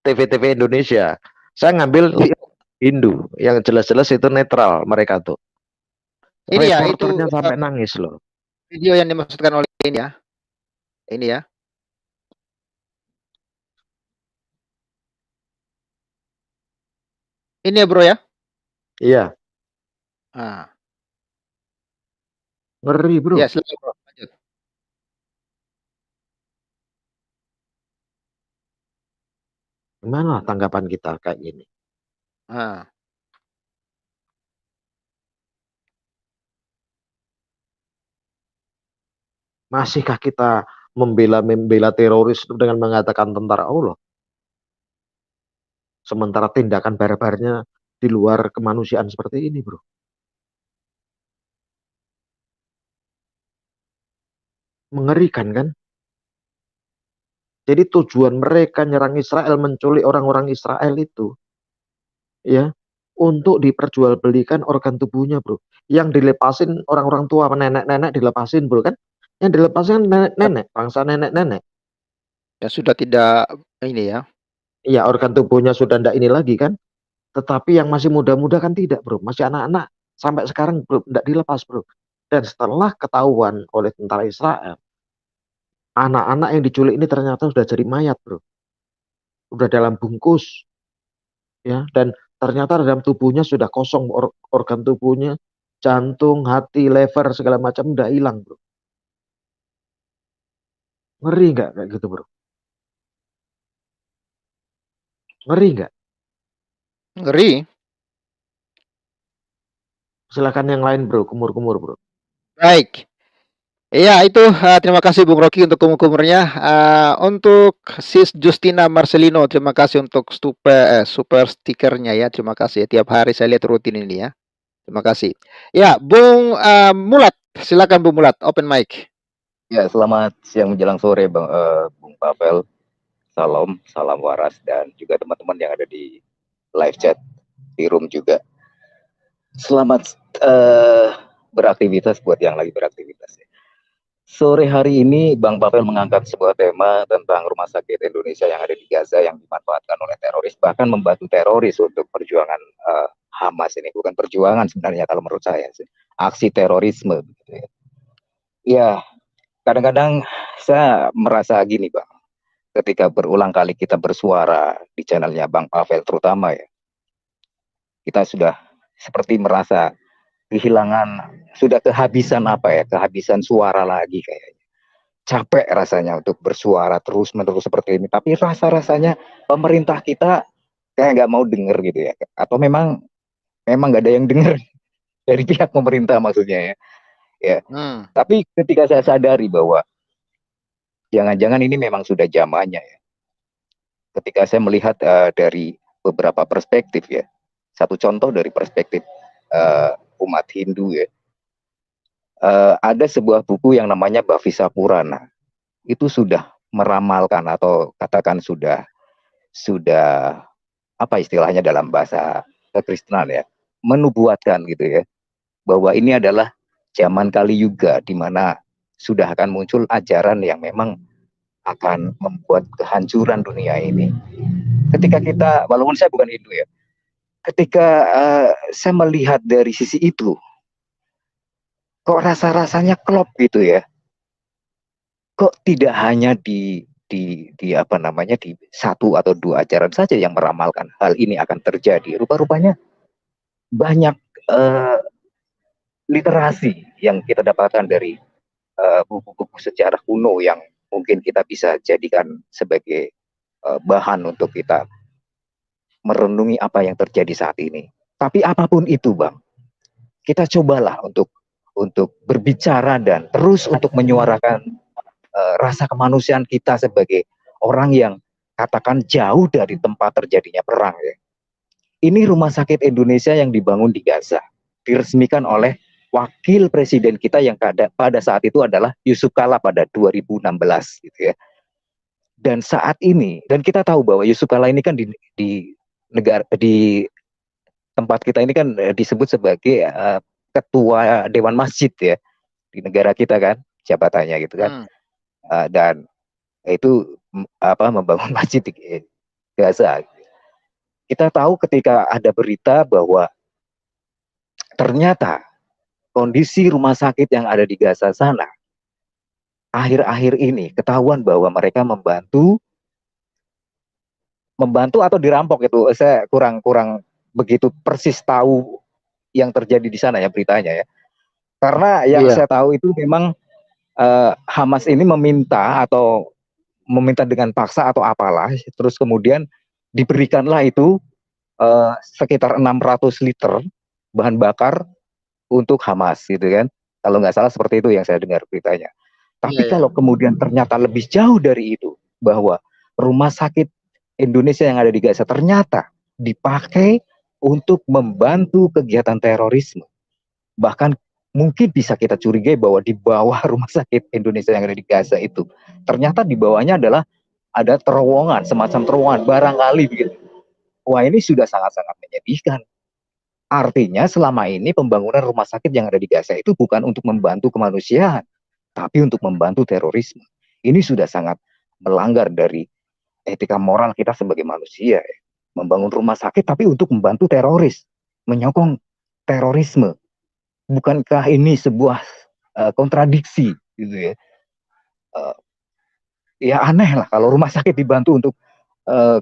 TV Indonesia. Saya ngambil Hindu yang jelas-jelas itu netral mereka tuh. Ini ya itu sampai nangis loh. Video yang dimaksudkan oleh ini ya. Ini ya. Ini ya bro ya? Iya. Ngeri bro. Ya silakan bro, lanjut. Gimana tanggapan kita kayak gini? Masihkah kita membela teroris dengan mengatakan tentara Allah? Sementara tindakan barbarnya di luar kemanusiaan seperti ini bro. Mengerikan kan? Jadi tujuan mereka nyerang Israel, menculik orang-orang Israel itu ya untuk diperjualbelikan organ tubuhnya bro. Yang dilepasin orang-orang tua, nenek-nenek dilepasin bro kan? Yang dilepasin nenek-nenek, bangsa nenek-nenek. Ya sudah tidak ini ya. Iya, organ tubuhnya sudah tidak ini lagi kan? Tetapi yang masih muda-muda kan tidak bro, masih anak-anak sampai sekarang bro, tidak dilepas bro. Dan setelah ketahuan oleh tentara Israel, anak-anak yang diculik ini ternyata sudah jadi mayat bro, udah dalam bungkus ya, dan ternyata dalam tubuhnya sudah kosong organ tubuhnya, jantung, hati, lever segala macam udah hilang bro. Ngeri nggak kayak gitu bro? Ngeri nggak? Ngeri. Silakan yang lain bro, kumur-kumur bro. Baik. Iya itu terima kasih Bung Rocky untuk kumur-kumurnya. Untuk Sis Justina Marcelino, terima kasih untuk super stikernya ya. Terima kasih. Tiap hari saya lihat rutin ini ya. Terima kasih. Ya Bung Mulat, silakan Bung Mulat, open mic. Ya selamat siang menjelang sore Bung Pavel. Salam waras dan juga teman-teman yang ada di live chat di room juga. Selamat beraktivitas buat yang lagi beraktivitas ya. Sore hari ini Bang Pavel mengangkat sebuah tema tentang rumah sakit Indonesia yang ada di Gaza yang dimanfaatkan oleh teroris, bahkan membantu teroris untuk perjuangan Hamas ini. Bukan perjuangan sebenarnya kalau menurut saya sih. Aksi terorisme gitu ya. Ya, kadang-kadang saya merasa gini Bang, ketika berulang kali kita bersuara di channelnya Bang Pavel terutama ya, kita sudah seperti merasa kehilangan, sudah kehabisan suara lagi kayaknya. Capek rasanya untuk bersuara terus-menerus seperti ini. Tapi rasa-rasanya pemerintah kita kayak nggak mau denger gitu ya. Atau memang nggak ada yang denger dari pihak pemerintah maksudnya ya. Ya. Tapi ketika saya sadari bahwa jangan-jangan ini memang sudah zamannya ya. ketika saya melihat dari beberapa perspektif ya. Satu contoh dari perspektif umat Hindu ya. Ada sebuah buku yang namanya Bhavisa Purana. Itu sudah meramalkan atau katakan sudah apa istilahnya dalam bahasa kekristenan ya, menubuatkan gitu ya, bahwa ini adalah zaman Kali Yuga di mana sudah akan muncul ajaran yang memang akan membuat kehancuran dunia ini. Ketika kita, walaupun saya bukan Hindu ya, ketika saya melihat dari sisi itu, kok rasa-rasanya klop gitu ya. Kok tidak hanya di apa namanya di satu atau dua ajaran saja yang meramalkan hal ini akan terjadi. Rupa-rupanya banyak literasi yang kita dapatkan dari buku-buku sejarah kuno yang mungkin kita bisa jadikan sebagai bahan untuk kita merenungi apa yang terjadi saat ini. Tapi apapun itu, Bang, kita cobalah untuk berbicara dan terus untuk menyuarakan rasa kemanusiaan kita sebagai orang yang katakan jauh dari tempat terjadinya perang ya. Ini rumah sakit Indonesia yang dibangun di Gaza, diresmikan oleh wakil presiden kita yang pada saat itu adalah Yusuf Kala pada 2016 gitu ya. Dan saat ini, dan kita tahu bahwa Yusuf Kala ini kan di tempat kita ini kan disebut sebagai ketua Dewan Masjid ya di negara kita kan jabatannya gitu kan. Dan itu membangun masjid di Gaza. Kita tahu ketika ada berita bahwa ternyata kondisi rumah sakit yang ada di Gaza sana akhir-akhir ini ketahuan bahwa mereka membantu atau dirampok, itu saya kurang begitu persis tahu yang terjadi di sana ya beritanya ya. Karena yang saya tahu itu memang Hamas ini meminta dengan paksa atau apalah, terus kemudian diberikanlah itu sekitar 600 liter bahan bakar untuk Hamas gitu kan. Kalau nggak salah seperti itu yang saya dengar beritanya. Tapi kalau kemudian ternyata lebih jauh dari itu, bahwa rumah sakit Indonesia yang ada di Gaza ternyata dipakai untuk membantu kegiatan terorisme. Bahkan mungkin bisa kita curigai bahwa di bawah rumah sakit Indonesia yang ada di Gaza itu ternyata di bawahnya adalah ada terowongan, semacam terowongan barangkali begitu. Wah, ini sudah sangat-sangat menyedihkan. Artinya selama ini pembangunan rumah sakit yang ada di Gaza itu bukan untuk membantu kemanusiaan, tapi untuk membantu terorisme. Ini sudah sangat melanggar dari etika moral kita sebagai manusia ya. Membangun rumah sakit tapi untuk membantu teroris, menyokong terorisme. Bukankah ini sebuah kontradiksi gitu ya? Ya aneh lah kalau rumah sakit dibantu untuk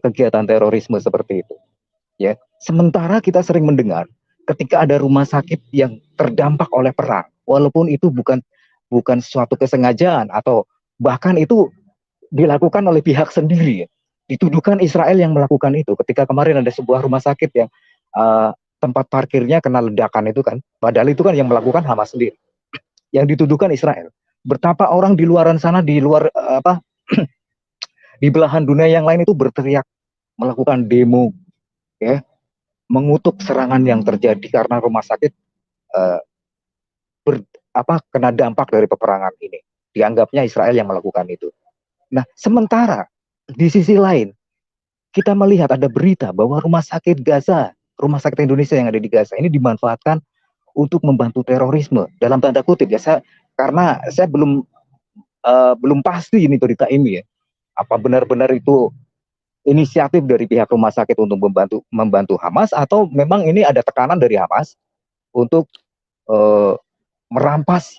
kegiatan terorisme seperti itu. Ya, sementara kita sering mendengar ketika ada rumah sakit yang terdampak oleh perang, walaupun itu bukan suatu kesengajaan atau bahkan itu dilakukan oleh pihak sendiri, ya. Dituduhkan Israel yang melakukan itu. Ketika kemarin ada sebuah rumah sakit yang tempat parkirnya kena ledakan itu kan, padahal itu kan yang melakukan Hamas sendiri, yang dituduhkan Israel. Betapa orang di luaran sana, di luar di belahan dunia yang lain itu berteriak, melakukan demo, ya, mengutuk serangan yang terjadi karena rumah sakit kena dampak dari peperangan ini. Dianggapnya Israel yang melakukan itu. Nah, sementara di sisi lain kita melihat ada berita bahwa rumah sakit Gaza, rumah sakit Indonesia yang ada di Gaza ini dimanfaatkan untuk membantu terorisme dalam tanda kutip ya. Karena saya belum pasti ini berita ini ya. Apa benar-benar itu inisiatif dari pihak rumah sakit untuk membantu Hamas atau memang ini ada tekanan dari Hamas untuk merampas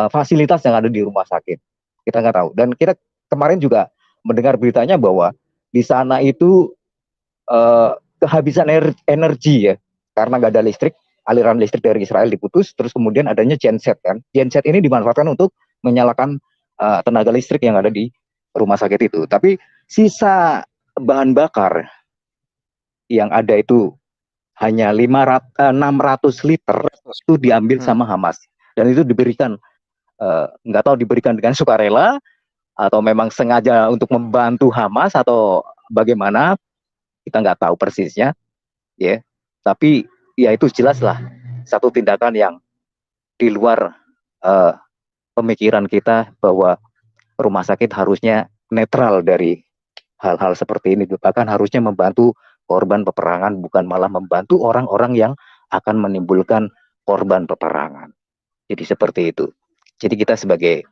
fasilitas yang ada di rumah sakit. Kita nggak tahu. Dan kita kemarin juga mendengar beritanya bahwa di sana itu kehabisan energi ya, karena nggak ada listrik, aliran listrik dari Israel diputus, terus kemudian adanya genset kan. Genset ini dimanfaatkan untuk menyalakan tenaga listrik yang ada di rumah sakit itu. Tapi sisa bahan bakar yang ada itu hanya 600 liter itu diambil sama Hamas. Dan itu diberikan, nggak tahu diberikan dengan sukarela atau memang sengaja untuk membantu Hamas atau bagaimana kita nggak tahu persisnya, ya. Tapi ya itu jelaslah satu tindakan yang di luar pemikiran kita bahwa rumah sakit harusnya netral dari hal-hal seperti ini, bahkan harusnya membantu korban peperangan, bukan malah membantu orang-orang yang akan menimbulkan korban peperangan. Jadi seperti itu. Jadi kita sebagai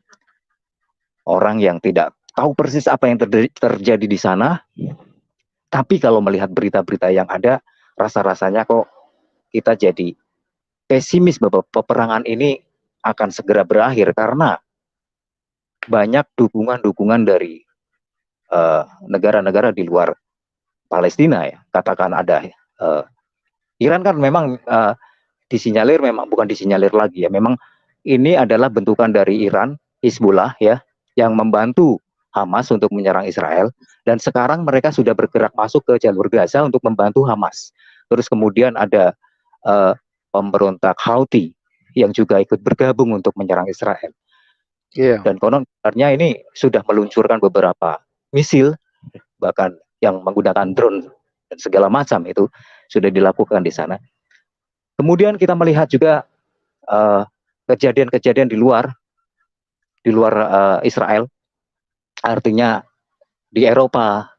orang yang tidak tahu persis apa yang terjadi di sana, tapi kalau melihat berita-berita yang ada, rasa-rasanya kok kita jadi pesimis bahwa peperangan ini akan segera berakhir karena banyak dukungan-dukungan dari negara-negara di luar Palestina, ya. Katakan ada Iran kan memang disinyalir, memang bukan disinyalir lagi, ya. Memang ini adalah bentukan dari Iran, Hizbullah, ya, yang membantu Hamas untuk menyerang Israel, dan sekarang mereka sudah bergerak masuk ke jalur Gaza untuk membantu Hamas. Terus kemudian ada pemberontak Houthi yang juga ikut bergabung untuk menyerang Israel. Dan konon kabarnya ini sudah meluncurkan beberapa misil, bahkan yang menggunakan drone dan segala macam itu sudah dilakukan di sana. Kemudian kita melihat juga kejadian-kejadian di luar Israel, artinya di Eropa,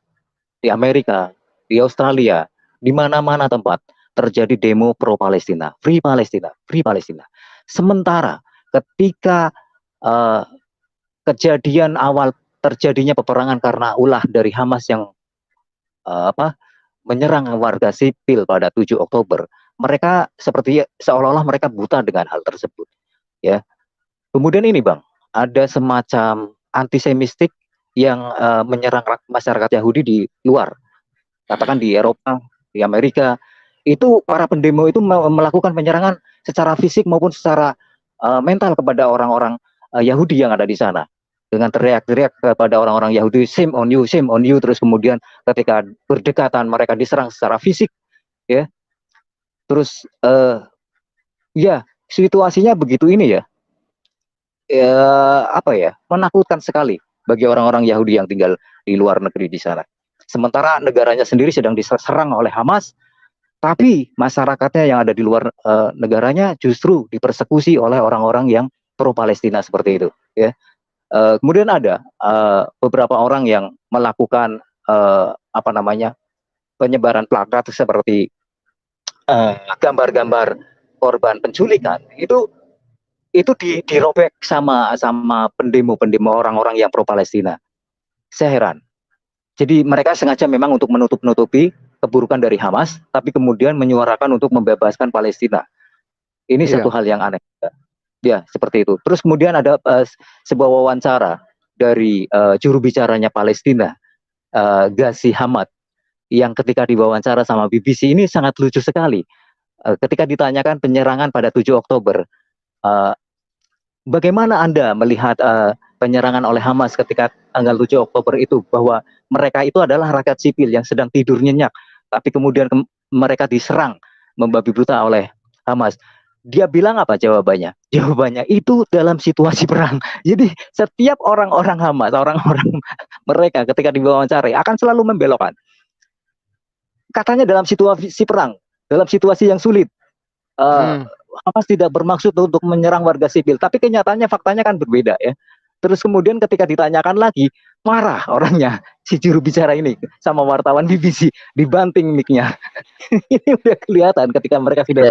di Amerika, di Australia, di mana-mana tempat terjadi demo pro Palestina, free Palestina, free Palestina. Sementara ketika kejadian awal terjadinya peperangan karena ulah dari Hamas yang menyerang warga sipil pada 7 Oktober, mereka seperti seolah-olah mereka buta dengan hal tersebut, ya. Kemudian ini, Bang, ada semacam antisemitik yang menyerang masyarakat Yahudi di luar, katakan di Eropa, di Amerika. Itu para pendemo itu melakukan penyerangan secara fisik maupun secara mental kepada orang-orang Yahudi yang ada di sana, dengan teriak-teriak kepada orang-orang Yahudi, shame on you, terus kemudian ketika berdekatan mereka diserang secara fisik, ya. Terus ya situasinya begitu ini, ya. Menakutkan sekali bagi orang-orang Yahudi yang tinggal di luar negeri di sana. Sementara negaranya sendiri sedang diserang oleh Hamas, tapi masyarakatnya yang ada di luar negaranya justru dipersekusi oleh orang-orang yang pro Palestina seperti itu, ya. Kemudian ada beberapa orang yang melakukan penyebaran plakat seperti gambar-gambar korban penculikan, itu dirobek sama pendemo orang-orang yang pro Palestina. Saya heran. Jadi mereka sengaja memang untuk menutup-nutupi keburukan dari Hamas, tapi kemudian menyuarakan untuk membebaskan Palestina. Ini satu hal yang aneh. Ya, seperti itu. Terus kemudian ada sebuah wawancara dari juru bicaranya Palestina, Ghazi Hamad, yang ketika diwawancara sama BBC ini sangat lucu sekali. Ketika ditanyakan penyerangan pada 7 Oktober, bagaimana Anda melihat penyerangan oleh Hamas ketika tanggal 7 Oktober itu, bahwa mereka itu adalah rakyat sipil yang sedang tidur nyenyak, tapi kemudian mereka diserang membabi buta oleh Hamas. Dia bilang apa jawabannya? Jawabannya itu dalam situasi perang. Jadi setiap orang-orang Hamas, orang-orang mereka ketika diwawancara akan selalu membelokkan. Katanya dalam situasi perang, dalam situasi yang sulit. Hamas tidak bermaksud untuk menyerang warga sipil, tapi kenyataannya faktanya kan berbeda, ya. Terus kemudian ketika ditanyakan lagi, marah orangnya, si juru bicara ini sama wartawan BBC, dibanting mic-nya. Ini udah kelihatan ketika mereka sudah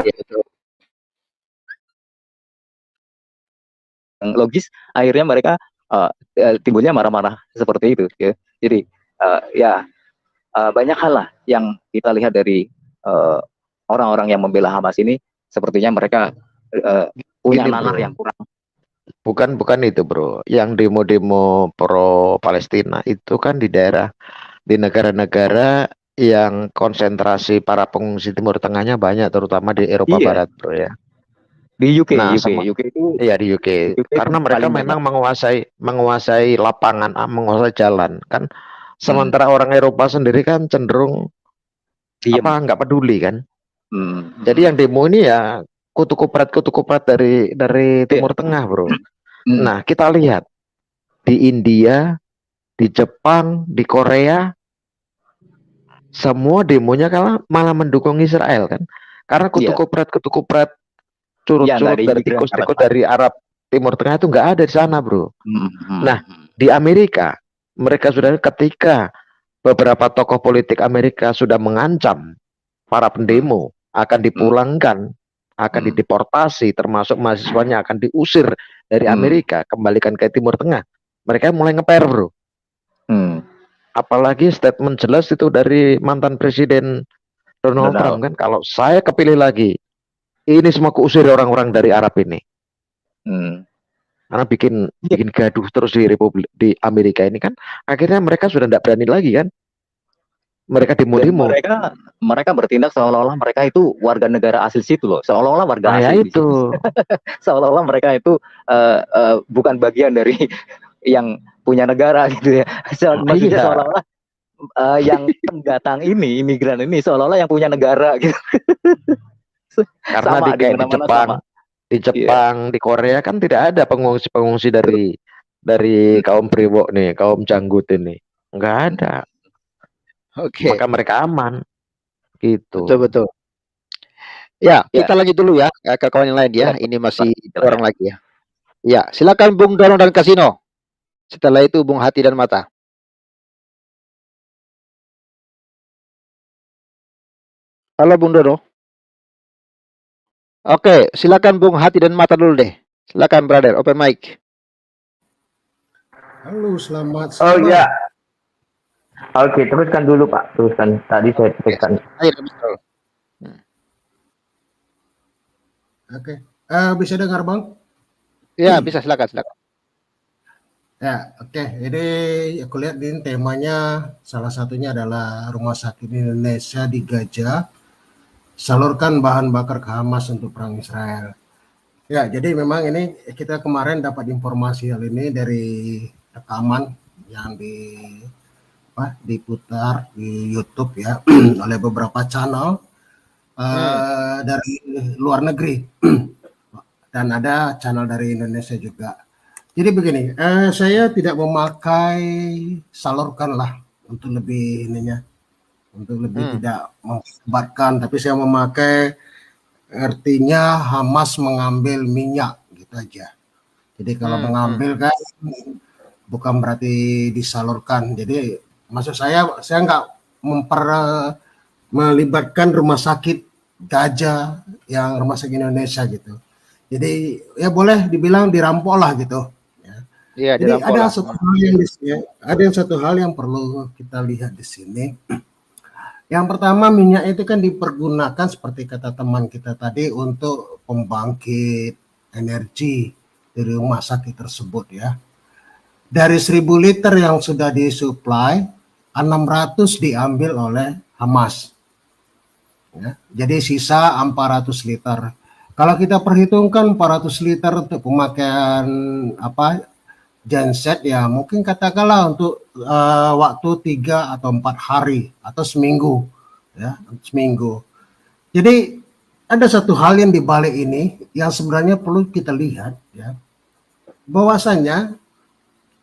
logis, akhirnya mereka timbulnya marah-marah seperti itu, ya. Jadi banyak hal lah yang kita lihat dari orang-orang yang membela Hamas ini, sepertinya mereka punya nalar yang kurang. Bukan itu, bro. Yang demo-demo pro Palestina itu kan di negara-negara yang konsentrasi para pengungsi Timur Tengahnya banyak, terutama di Eropa Barat, bro, ya. Di UK, UK itu ya, di UK karena mereka memang menguasai lapangan, menguasai jalan kan. Sementara orang Eropa sendiri kan cenderung nggak peduli kan. Jadi yang demo ini ya kutu kupret dari Timur Tengah, bro. Nah, kita lihat di India, di Jepang, di Korea, semua demonya malah mendukung Israel kan, karena Iya. kutu-kupret Ya, nggak curut-curut ada dari imigran tikus-tikus Arab. dari Arab Timur Tengah itu nggak ada di sana, bro. Mhm. Nah, di Amerika mereka sudah, ketika beberapa tokoh politik Amerika sudah mengancam para pendemo akan dipulangkan, akan dideportasi, termasuk mahasiswanya akan diusir dari Amerika, kembalikan ke Timur Tengah. Mereka mulai ngeper, bro. Apalagi statement jelas itu dari mantan Presiden Donald Trump kan, kalau saya kepilih lagi, ini semua kuusir orang-orang dari Arab ini. Karena bikin gaduh terus di Amerika ini kan, akhirnya mereka sudah tidak berani lagi kan. Mereka demo-demo. Mereka bertindak seolah-olah mereka itu warga negara asli situ loh, seolah-olah warga asli itu. Seolah-olah mereka itu bukan bagian dari yang punya negara gitu ya. Maksudnya seolah-olah yang pendatang ini, imigran ini seolah-olah yang punya negara gitu. Karena di Jepang, di Korea kan tidak ada pengungsi dari kaum Priwok nih, kaum Janggut ini, nggak ada. Oke. Maka mereka aman, gitu. Betul. Ya, kita lanjut dulu ya ke kawan yang lain ya. Ini masih orang lagi ya. Ya, silakan Bung Dono dan Kasino. Setelah itu Bung Hati dan Mata. Halo Bung Dono. Oke, silakan Bung Hati dan Mata dulu deh. Silakan brother, open mic. Halo, selamat siang. Oh iya. Oke, teruskan dulu Pak. Teruskan. Tadi saya teruskan. Oke. Bisa dengar Bang? Ya, bisa, silakan. Ya, oke. Jadi aku lihat ini temanya salah satunya adalah Rumah Sakit Indonesia di Gaza salurkan bahan bakar ke Hamas untuk perang Israel. Ya, jadi memang ini kita kemarin dapat informasi hal ini dari rekaman yang diputar di YouTube ya oleh beberapa channel dari luar negeri dan ada channel dari Indonesia juga. Jadi begini, saya tidak memakai salurkan lah untuk lebih tidak menyebarkan, tapi saya memakai artinya Hamas mengambil minyak gitu aja. Jadi kalau mengambil kan bukan berarti disalurkan. Jadi maksud saya nggak melibatkan rumah sakit Gaza yang rumah sakit Indonesia gitu. Jadi ya boleh dibilang dirampok lah gitu. Ya, jadi ada satu hal yang perlu kita lihat di sini. Yang pertama, minyak itu kan dipergunakan seperti kata teman kita tadi untuk pembangkit energi dari rumah sakit tersebut ya. Dari 1.000 liter yang sudah disuplai, 600 diambil oleh Hamas. Ya, jadi sisa 400 liter. Kalau kita perhitungkan 400 liter untuk pemakaian genset ya mungkin katakanlah untuk waktu 3 atau 4 hari atau seminggu ya, seminggu. Jadi ada satu hal yang dibalik ini yang sebenarnya perlu kita lihat ya, bahwasanya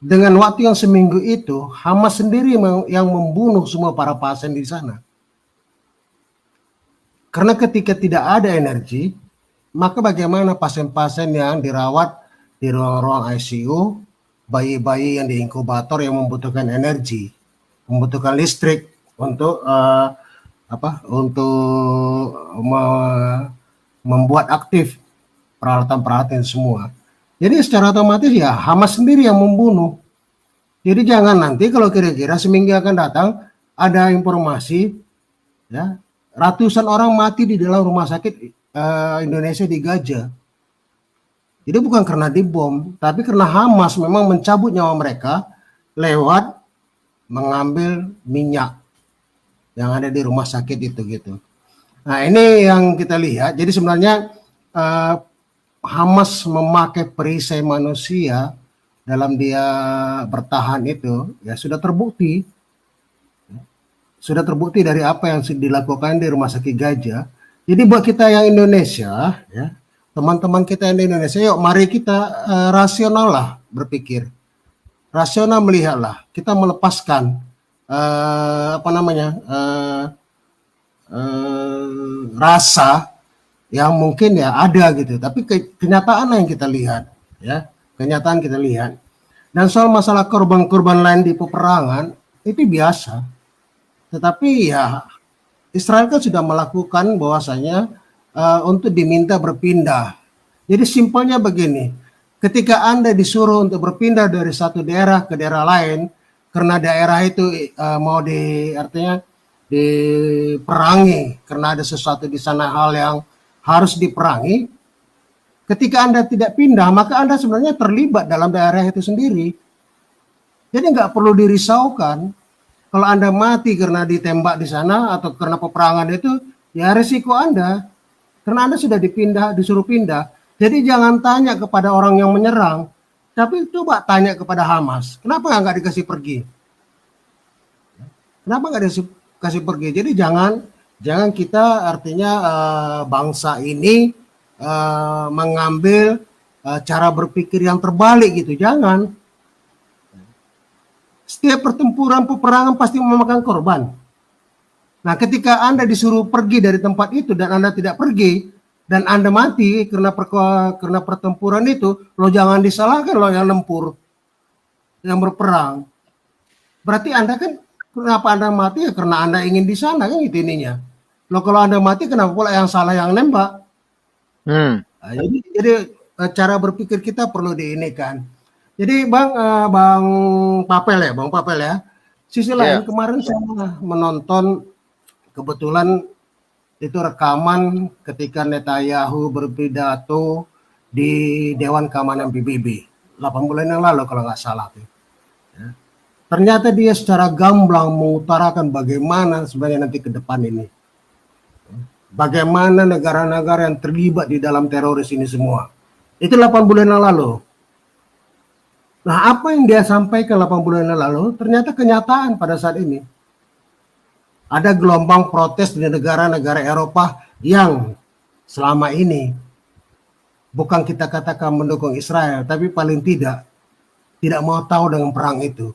dengan waktu yang seminggu itu Hamas sendiri yang membunuh semua para pasien di sana. Karena ketika tidak ada energi, maka bagaimana pasien-pasien yang dirawat di ruang-ruang ICU, bayi-bayi yang di inkubator yang membutuhkan energi, membutuhkan listrik untuk membuat aktif peralatan-peralatan semua. Jadi secara otomatis ya Hamas sendiri yang membunuh. Jadi jangan nanti kalau kira-kira seminggu akan datang ada informasi ya ratusan orang mati di dalam rumah sakit Indonesia di Gaza. Jadi bukan karena dibom, tapi karena Hamas memang mencabut nyawa mereka lewat mengambil minyak yang ada di rumah sakit itu gitu. Nah ini yang kita lihat. Jadi sebenarnya Hamas memakai perisai manusia dalam dia bertahan itu ya sudah terbukti. Sudah terbukti dari apa yang dilakukan di rumah sakit Gaza. Jadi buat kita yang Indonesia ya, teman-teman kita yang di Indonesia, yuk mari kita rasional lah berpikir. Rasional melihatlah, kita melepaskan apa namanya rasa yang mungkin ya ada gitu, tapi kenyataan yang kita lihat ya, kenyataan kita lihat. Dan soal masalah korban-korban lain di peperangan itu biasa, tetapi ya Israel kan sudah melakukan bahwasanya untuk diminta berpindah. Jadi simpelnya begini, ketika Anda disuruh untuk berpindah dari satu daerah ke daerah lain karena daerah itu artinya diperangi karena ada sesuatu di sana hal yang harus diperangi. Ketika Anda tidak pindah, maka Anda sebenarnya terlibat dalam daerah itu sendiri. Jadi nggak perlu dirisaukan. Kalau Anda mati karena ditembak di sana atau karena peperangan itu, ya risiko Anda. Karena Anda sudah disuruh pindah. Jadi jangan tanya kepada orang yang menyerang, tapi coba tanya kepada Hamas. Kenapa nggak dikasih pergi? Kenapa nggak dikasih pergi? Jadi jangan kita artinya bangsa ini mengambil cara berpikir yang terbalik gitu, jangan. Setiap pertempuran peperangan pasti memakan korban. Nah, ketika Anda disuruh pergi dari tempat itu dan Anda tidak pergi dan Anda mati karena pertempuran itu, lo jangan disalahkan lo yang lempur, yang berperang. Berarti Anda kan kenapa Anda mati ya karena Anda ingin di sana kan gitu ininya. Lo kalau Anda mati kenapa pula yang salah yang nembak? Nah, jadi cara berpikir kita perlu diinikan. Jadi Bang Papel ya. Sisi lain kemarin saya menonton kebetulan itu rekaman ketika Netanyahu berpidato di Dewan Keamanan PBB 8 bulan yang lalu kalau nggak salah. Ya. Ternyata dia secara gamblang mengutarakan bagaimana sebenarnya nanti ke depan ini. Bagaimana negara-negara yang terlibat di dalam teroris ini semua. Itu 8 bulan yang lalu. Nah, apa yang dia sampaikan 8 bulan yang lalu, ternyata kenyataan pada saat ini. Ada gelombang protes di negara-negara Eropa yang selama ini bukan kita katakan mendukung Israel, tapi paling tidak mau tahu dengan perang itu.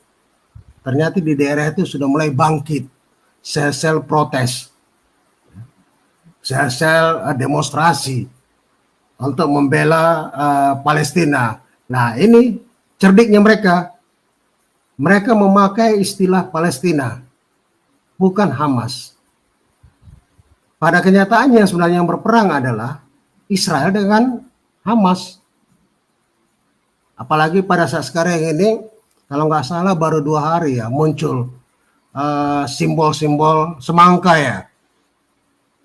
Ternyata di daerah itu sudah mulai bangkit sel-sel protes. Sel-sel demonstrasi untuk membela Palestina. Nah, ini cerdiknya mereka. Mereka memakai istilah Palestina, bukan Hamas. Pada kenyataannya sebenarnya yang berperang adalah Israel dengan Hamas. Apalagi pada saat sekarang ini, kalau nggak salah baru 2 hari ya muncul simbol-simbol semangka ya.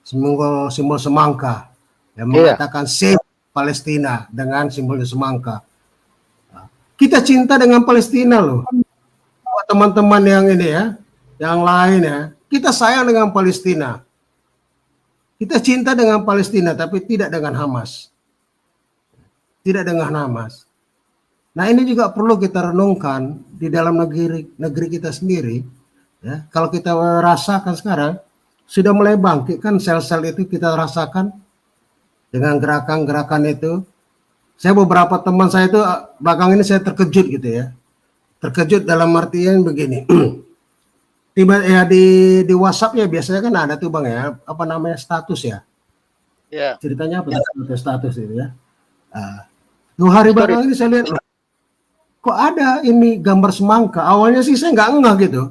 Simbol semangka yang mengatakan save Palestina dengan simbol semangka. Kita cinta dengan Palestina loh. Buat teman-teman yang ini ya, yang lain ya, kita sayang dengan Palestina. Kita cinta dengan Palestina tapi tidak dengan Hamas. Tidak dengan Hamas. Nah, ini juga perlu kita renungkan di dalam negeri kita sendiri ya. Kalau kita rasakan sekarang sudah mulai bangkit kan sel-sel itu kita rasakan dengan gerakan-gerakan itu. Saya beberapa teman saya itu belakang ini saya terkejut gitu ya. Terkejut dalam artian begini. Tiba ya di WhatsApp ya biasanya kan ada tuh Bang ya, apa namanya status ya. Ya. Ceritanya apa status itu ya. 2 hari belakang ini saya lihat kok ada ini gambar semangka. Awalnya sih saya nggak ngeh gitu.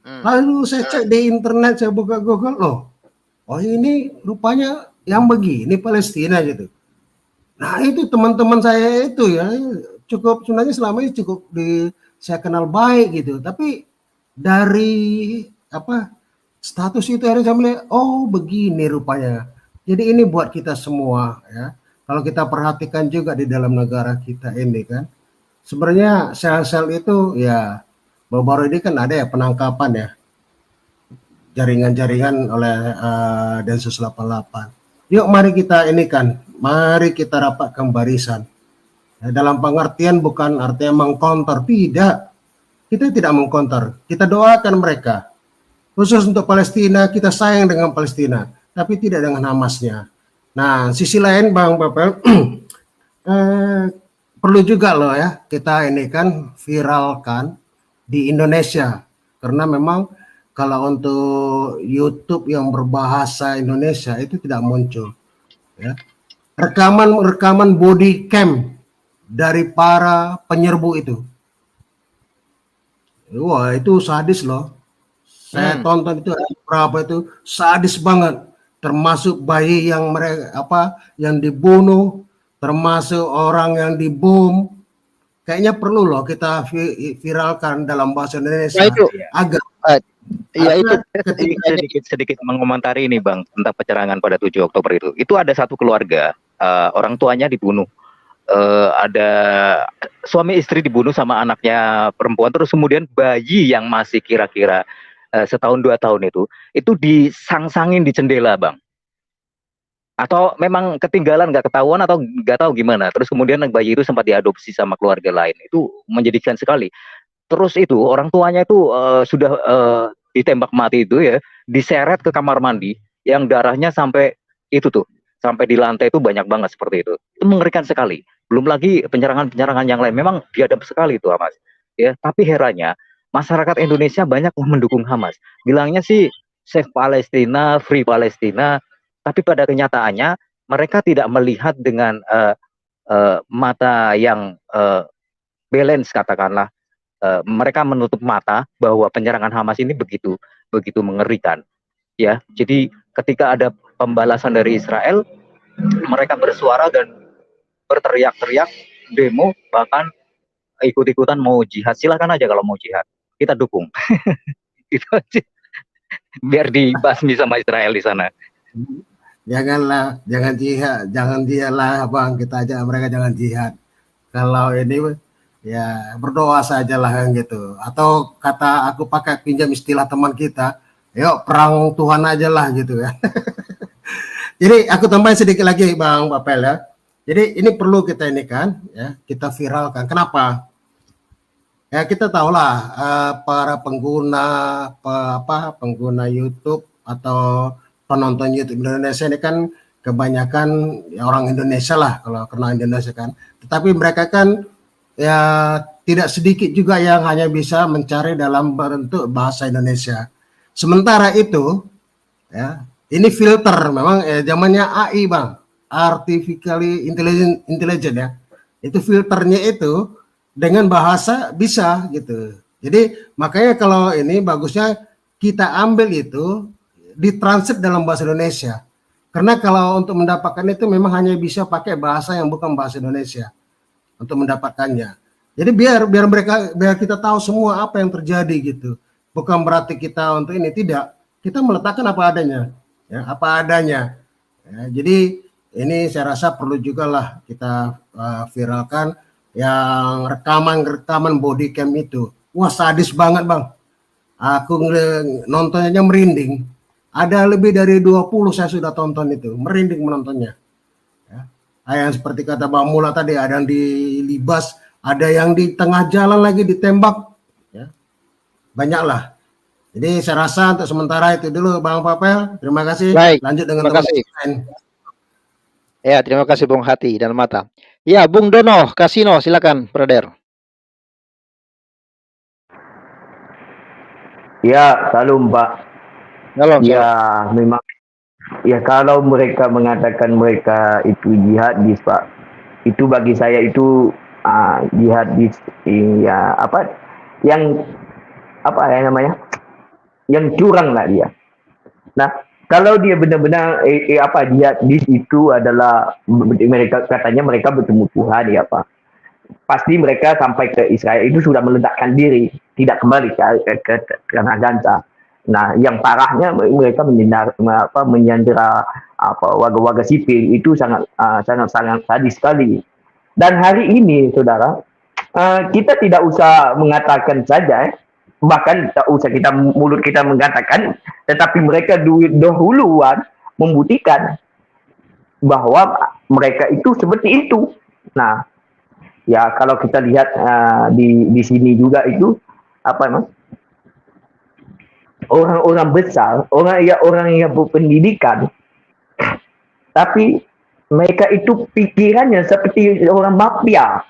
Lalu saya cek di internet, saya buka Google, loh, oh ini rupanya yang begini Palestina gitu. Nah itu teman-teman saya itu ya, cukup sebenarnya selama ini cukup saya kenal baik gitu. Tapi dari status itu akhirnya saya melihat, oh begini rupanya. Jadi ini buat kita semua ya. Kalau kita perhatikan juga di dalam negara kita ini kan, sebenarnya sel-sel itu ya. Baru-baru ini kan ada ya penangkapan ya jaringan-jaringan oleh Densus 88. Yuk mari kita mari kita rapatkan barisan. Ya, dalam pengertian bukan artinya mengkonter, tidak. Kita tidak mengkonter, kita doakan mereka. Khusus untuk Palestina, kita sayang dengan Palestina, tapi tidak dengan Hamasnya. Nah, sisi lain Bang Papel, perlu juga loh ya kita viralkan di Indonesia. karena memang kalau untuk YouTube yang berbahasa Indonesia itu tidak muncul, ya. Rekaman body cam dari para penyerbu itu, wah itu sadis loh. Saya tonton itu berapa itu sadis banget, termasuk bayi yang yang dibunuh, termasuk orang yang dibom. Kayaknya perlu loh kita viralkan dalam bahasa Indonesia agar itu sedikit mengomentari ini Bang tentang penyerangan pada 7 Oktober itu. Itu ada satu keluarga, orang tuanya dibunuh. Ada suami istri dibunuh sama anaknya perempuan, terus kemudian bayi yang masih kira-kira setahun 2 tahun itu disang-sangin di jendela Bang. Atau memang ketinggalan nggak ketahuan atau nggak tahu gimana. Terus kemudian bayi itu sempat diadopsi sama keluarga lain. Itu menjadikan sekali. Terus itu orang tuanya itu sudah ditembak mati itu ya, diseret ke kamar mandi yang darahnya sampai itu tuh, sampai di lantai itu banyak banget seperti itu. Itu mengerikan sekali. Belum lagi penyerangan-penyerangan yang lain. Memang biadab sekali itu Hamas. Ya, tapi herannya masyarakat Indonesia banyak mendukung Hamas. Bilangnya sih Save Palestina, Free Palestina. Tapi pada kenyataannya mereka tidak melihat dengan mata yang balance katakanlah. Mereka menutup mata bahwa penyerangan Hamas ini begitu mengerikan. Ya, jadi ketika ada pembalasan dari Israel, mereka bersuara dan berteriak-teriak, demo, bahkan ikut-ikutan mau jihad. Silakan aja kalau mau jihad, kita dukung. Itu aja. Biar dibasmi sama Israel di sana. Janganlah, jangan jihad lah Bang, kita aja mereka jangan jihad. Kalau ini ya berdoa sajalah kan gitu. Atau kata aku pakai pinjam istilah teman kita, yuk perang Tuhan aja lah gitu kan. Jadi aku tambahin sedikit lagi Bang Papel ya. Jadi ini perlu kita ini kan ya, kita viralkan. Kenapa? Ya kita tahulah para pengguna YouTube atau penonton YouTube Indonesia ini kan kebanyakan ya orang Indonesia lah kalau kenal Indonesia kan. Tetapi mereka kan ya tidak sedikit juga yang hanya bisa mencari dalam bentuk bahasa Indonesia. Sementara itu ya ini filter memang zamannya AI Bang, artificially intelligent ya. Itu filternya itu dengan bahasa bisa gitu. Jadi makanya kalau ini bagusnya kita ambil itu ditranslate dalam bahasa Indonesia. Karena kalau untuk mendapatkan itu memang hanya bisa pakai bahasa yang bukan bahasa Indonesia untuk mendapatkannya. Jadi biar kita tahu semua apa yang terjadi gitu. Bukan berarti kita untuk ini tidak. Kita meletakkan apa adanya, ya, apa adanya. Ya, jadi ini saya rasa perlu juga lah kita viralkan yang rekaman body cam itu. Wah sadis banget Bang. Aku nontonnya merinding. Ada lebih dari 20 saya sudah tonton itu, merinding menontonnya. Ya. Yang seperti kata Bang Mula tadi, ada yang dilibas, ada yang di tengah jalan lagi ditembak. Ya. Banyaklah. Jadi saya rasa untuk sementara itu dulu Bang Papel. Terima kasih. Baik, lanjut dengan terima kasih. lain. Ya, terima kasih Bung Hati dan Mata. Ya, Bung Dono, Kasino, silakan, brother. Ya, salam Pak. Ya, memang ya kalau mereka mengatakan mereka itu jihadis Pak, itu bagi saya itu jihadis ya yang namanya, yang curang lah dia. Nah, kalau dia benar-benar jihadis itu adalah mereka katanya mereka bertemu Tuhan ya Pak, pasti mereka sampai ke Israel itu sudah meledakkan diri, tidak kembali ke tanah Gaza. Nah, yang parahnya mereka menyandera warga-warga sipil itu sangat sadis sekali. Dan hari ini, saudara, kita tidak usah mengatakan saja, bahkan tidak usah mulut kita mengatakan, tetapi mereka dahuluan membuktikan bahwa mereka itu seperti itu. Nah, ya kalau kita lihat di sini juga itu orang-orang besar, orang yang berpendidikan, tapi mereka itu pikirannya seperti orang mafia,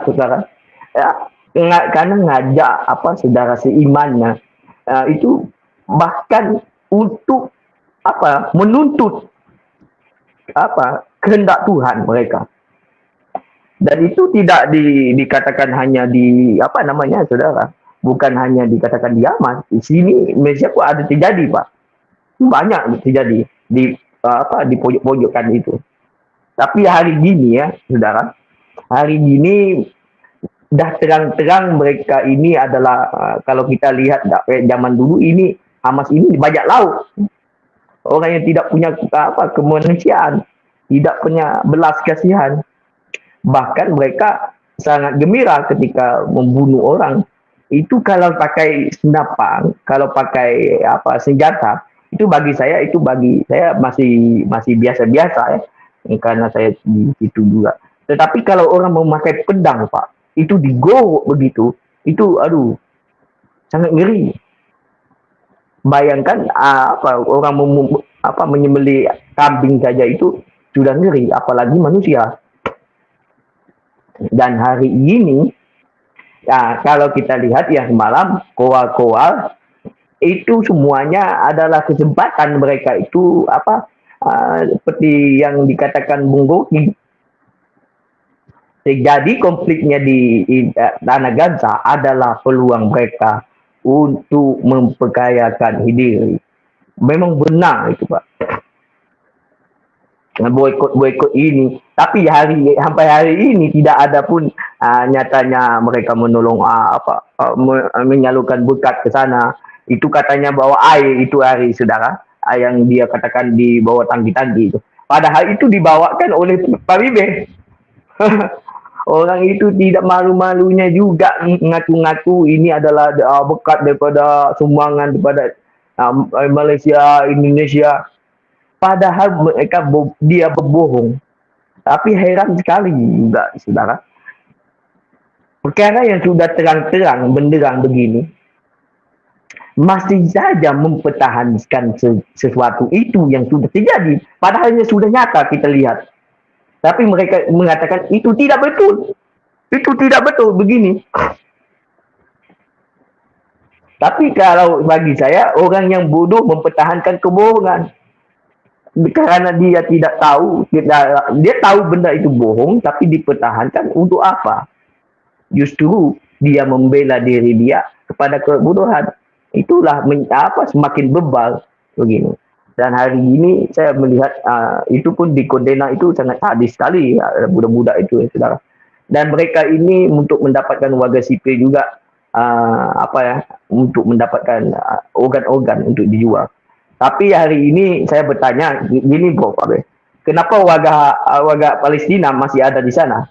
saudara. Ya, karena ngajak apa saudara seimannya itu bahkan untuk apa menuntut apa kehendak Tuhan mereka. Dan itu tidak dikatakan hanya di apa namanya saudara, bukan hanya dikatakan di Hamas. Di sini Malaysia pun ada terjadi Pak, banyak terjadi di apa di pojok-pojokan itu. Tapi hari gini ya saudara, hari gini dah terang-terang mereka ini adalah kalau kita lihat zaman dulu ini Hamas ini bajak laut, orang yang tidak punya apa kemanusiaan, tidak punya belas kasihan. Bahkan mereka sangat gembira ketika membunuh orang. Itu kalau pakai senapang, kalau pakai apa senjata, itu bagi saya masih biasa-biasa ya. Karena saya di situ juga. Tetapi kalau orang memakai pedang, Pak, itu digorok begitu, itu aduh sangat ngeri. Bayangkan apa orang menyembelih kambing saja itu sudah ngeri, apalagi manusia. Dan hari ini, ya, kalau kita lihat yang semalam, koal-koal itu semuanya adalah kesempatan mereka itu apa seperti yang dikatakan Bung Goki. Jadi konfliknya di tanah Gaza adalah peluang mereka untuk memperkayakan diri. Memang benar itu Pak. Boikot ini, tapi sampai hari ini tidak ada pun nyatanya mereka menolong menyalurkan berkat ke sana. Itu katanya bawa air itu hari saudara, yang dia katakan di bawah tangki-tangki itu. Padahal itu dibawakan oleh PBB. Orang itu tidak malu-malunya juga ngaku-ngaku ini adalah berkat daripada sumbangan daripada Malaysia, Indonesia. Padahal dia berbohong. Tapi heran sekali juga, saudara. Perkara yang sudah terang-terang, benderang begini, masih saja mempertahankan sesuatu itu yang sudah terjadi. Padahal sudah nyata kita lihat. Tapi mereka mengatakan itu tidak betul. Itu tidak betul begini. Tapi kalau bagi saya, orang yang bodoh mempertahankan kebohongan. Karena dia tidak tahu, dia tahu benda itu bohong, tapi dipertahankan untuk apa? Justru dia membela diri dia kepada kebodohan. Itulah semakin bebal begini. Dan hari ini saya melihat itu pun di Kodena itu sangat sadis sekali budak-budak itu, saudara. Dan mereka ini untuk mendapatkan warga sipil juga untuk mendapatkan organ-organ untuk dijual. Tapi hari ini saya bertanya gini Bro, kenapa warga Palestina masih ada di sana?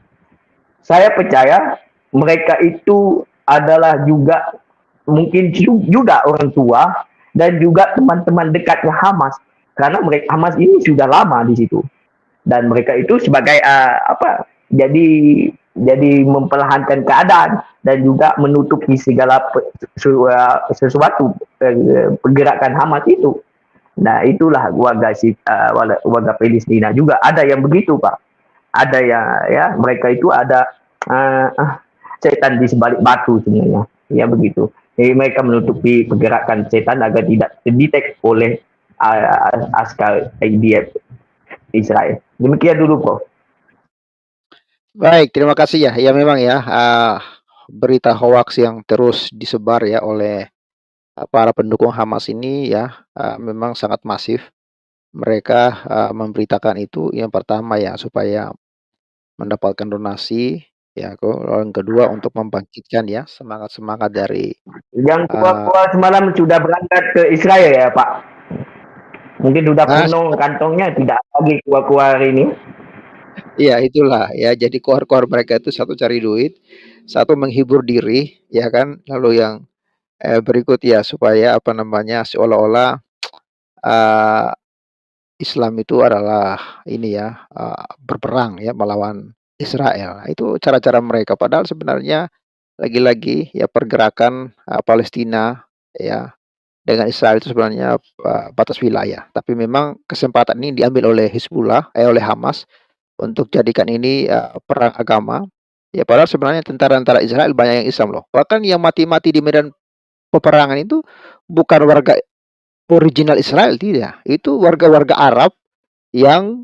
Saya percaya mereka itu adalah juga mungkin juga orang tua dan juga teman-teman dekatnya Hamas, karena Hamas ini sudah lama di situ dan mereka itu sebagai jadi memperlahankan keadaan dan juga menutupi segala sesuatu pergerakan Hamas itu. Nah itulah warga Palestina juga ada yang begitu Pak. Ada yang mereka itu ada setan di sebalik batu sebenarnya, ya begitu. Jadi mereka menutupi pergerakan setan agar tidak terdetek oleh askar IDF Israel. Demikian dulu Prof. Baik, terima kasih ya. Ya memang ya berita hoax yang terus disebar ya oleh para pendukung Hamas ini ya memang sangat masif. Mereka memberitakan itu yang pertama ya supaya mendapatkan donasi ya, yang kedua untuk membangkitkan ya semangat-semangat dari yang kuat semalam sudah berangkat ke Israel ya Pak. Mungkin sudah penuh kantongnya, tidak lagi kuat-kuat hari ini. Iya itulah ya, jadi koar-koar mereka itu satu cari duit, satu menghibur diri ya kan, lalu yang berikut ya supaya seolah-olah Islam itu adalah ini ya berperang ya melawan Israel. Itu cara-cara mereka, padahal sebenarnya lagi-lagi ya pergerakan Palestina ya dengan Israel itu sebenarnya batas wilayah. Tapi memang kesempatan ini diambil oleh Hizbullah oleh Hamas untuk jadikan ini perang agama Ya padahal sebenarnya tentara-tentara Israel banyak yang Islam loh. Bahkan yang mati-mati di medan peperangan itu bukan warga original Israel, tidak. Itu warga-warga Arab yang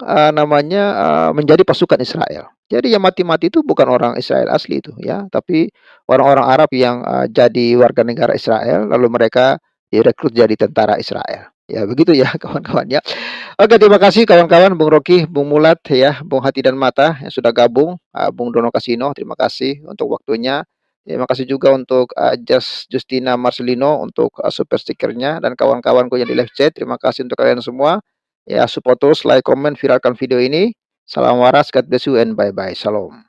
menjadi pasukan Israel. Jadi yang mati-mati itu bukan orang Israel asli itu ya, tapi orang-orang Arab yang jadi warga negara Israel lalu mereka direkrut jadi tentara Israel. Ya begitu ya kawan-kawan ya. Oke, terima kasih kawan-kawan, Bung Rocky, Bung Mulat ya, Bung Hati dan Mata yang sudah gabung, Bung Dono Kasino, terima kasih untuk waktunya. Terima kasih juga untuk Justina Marcelino untuk super stikernya, dan kawan-kawanku yang di live chat. Terima kasih untuk kalian semua. Ya, support terus, like, comment, viralkan video ini. Salam waras, God bless you, and bye-bye. Shalom.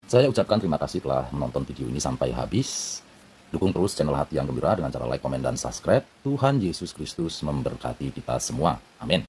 Saya ucapkan terima kasih telah menonton video ini sampai habis. Dukung terus channel Hati yang Gembira dengan cara like, komen, dan subscribe. Tuhan Yesus Kristus memberkati kita semua. Amin.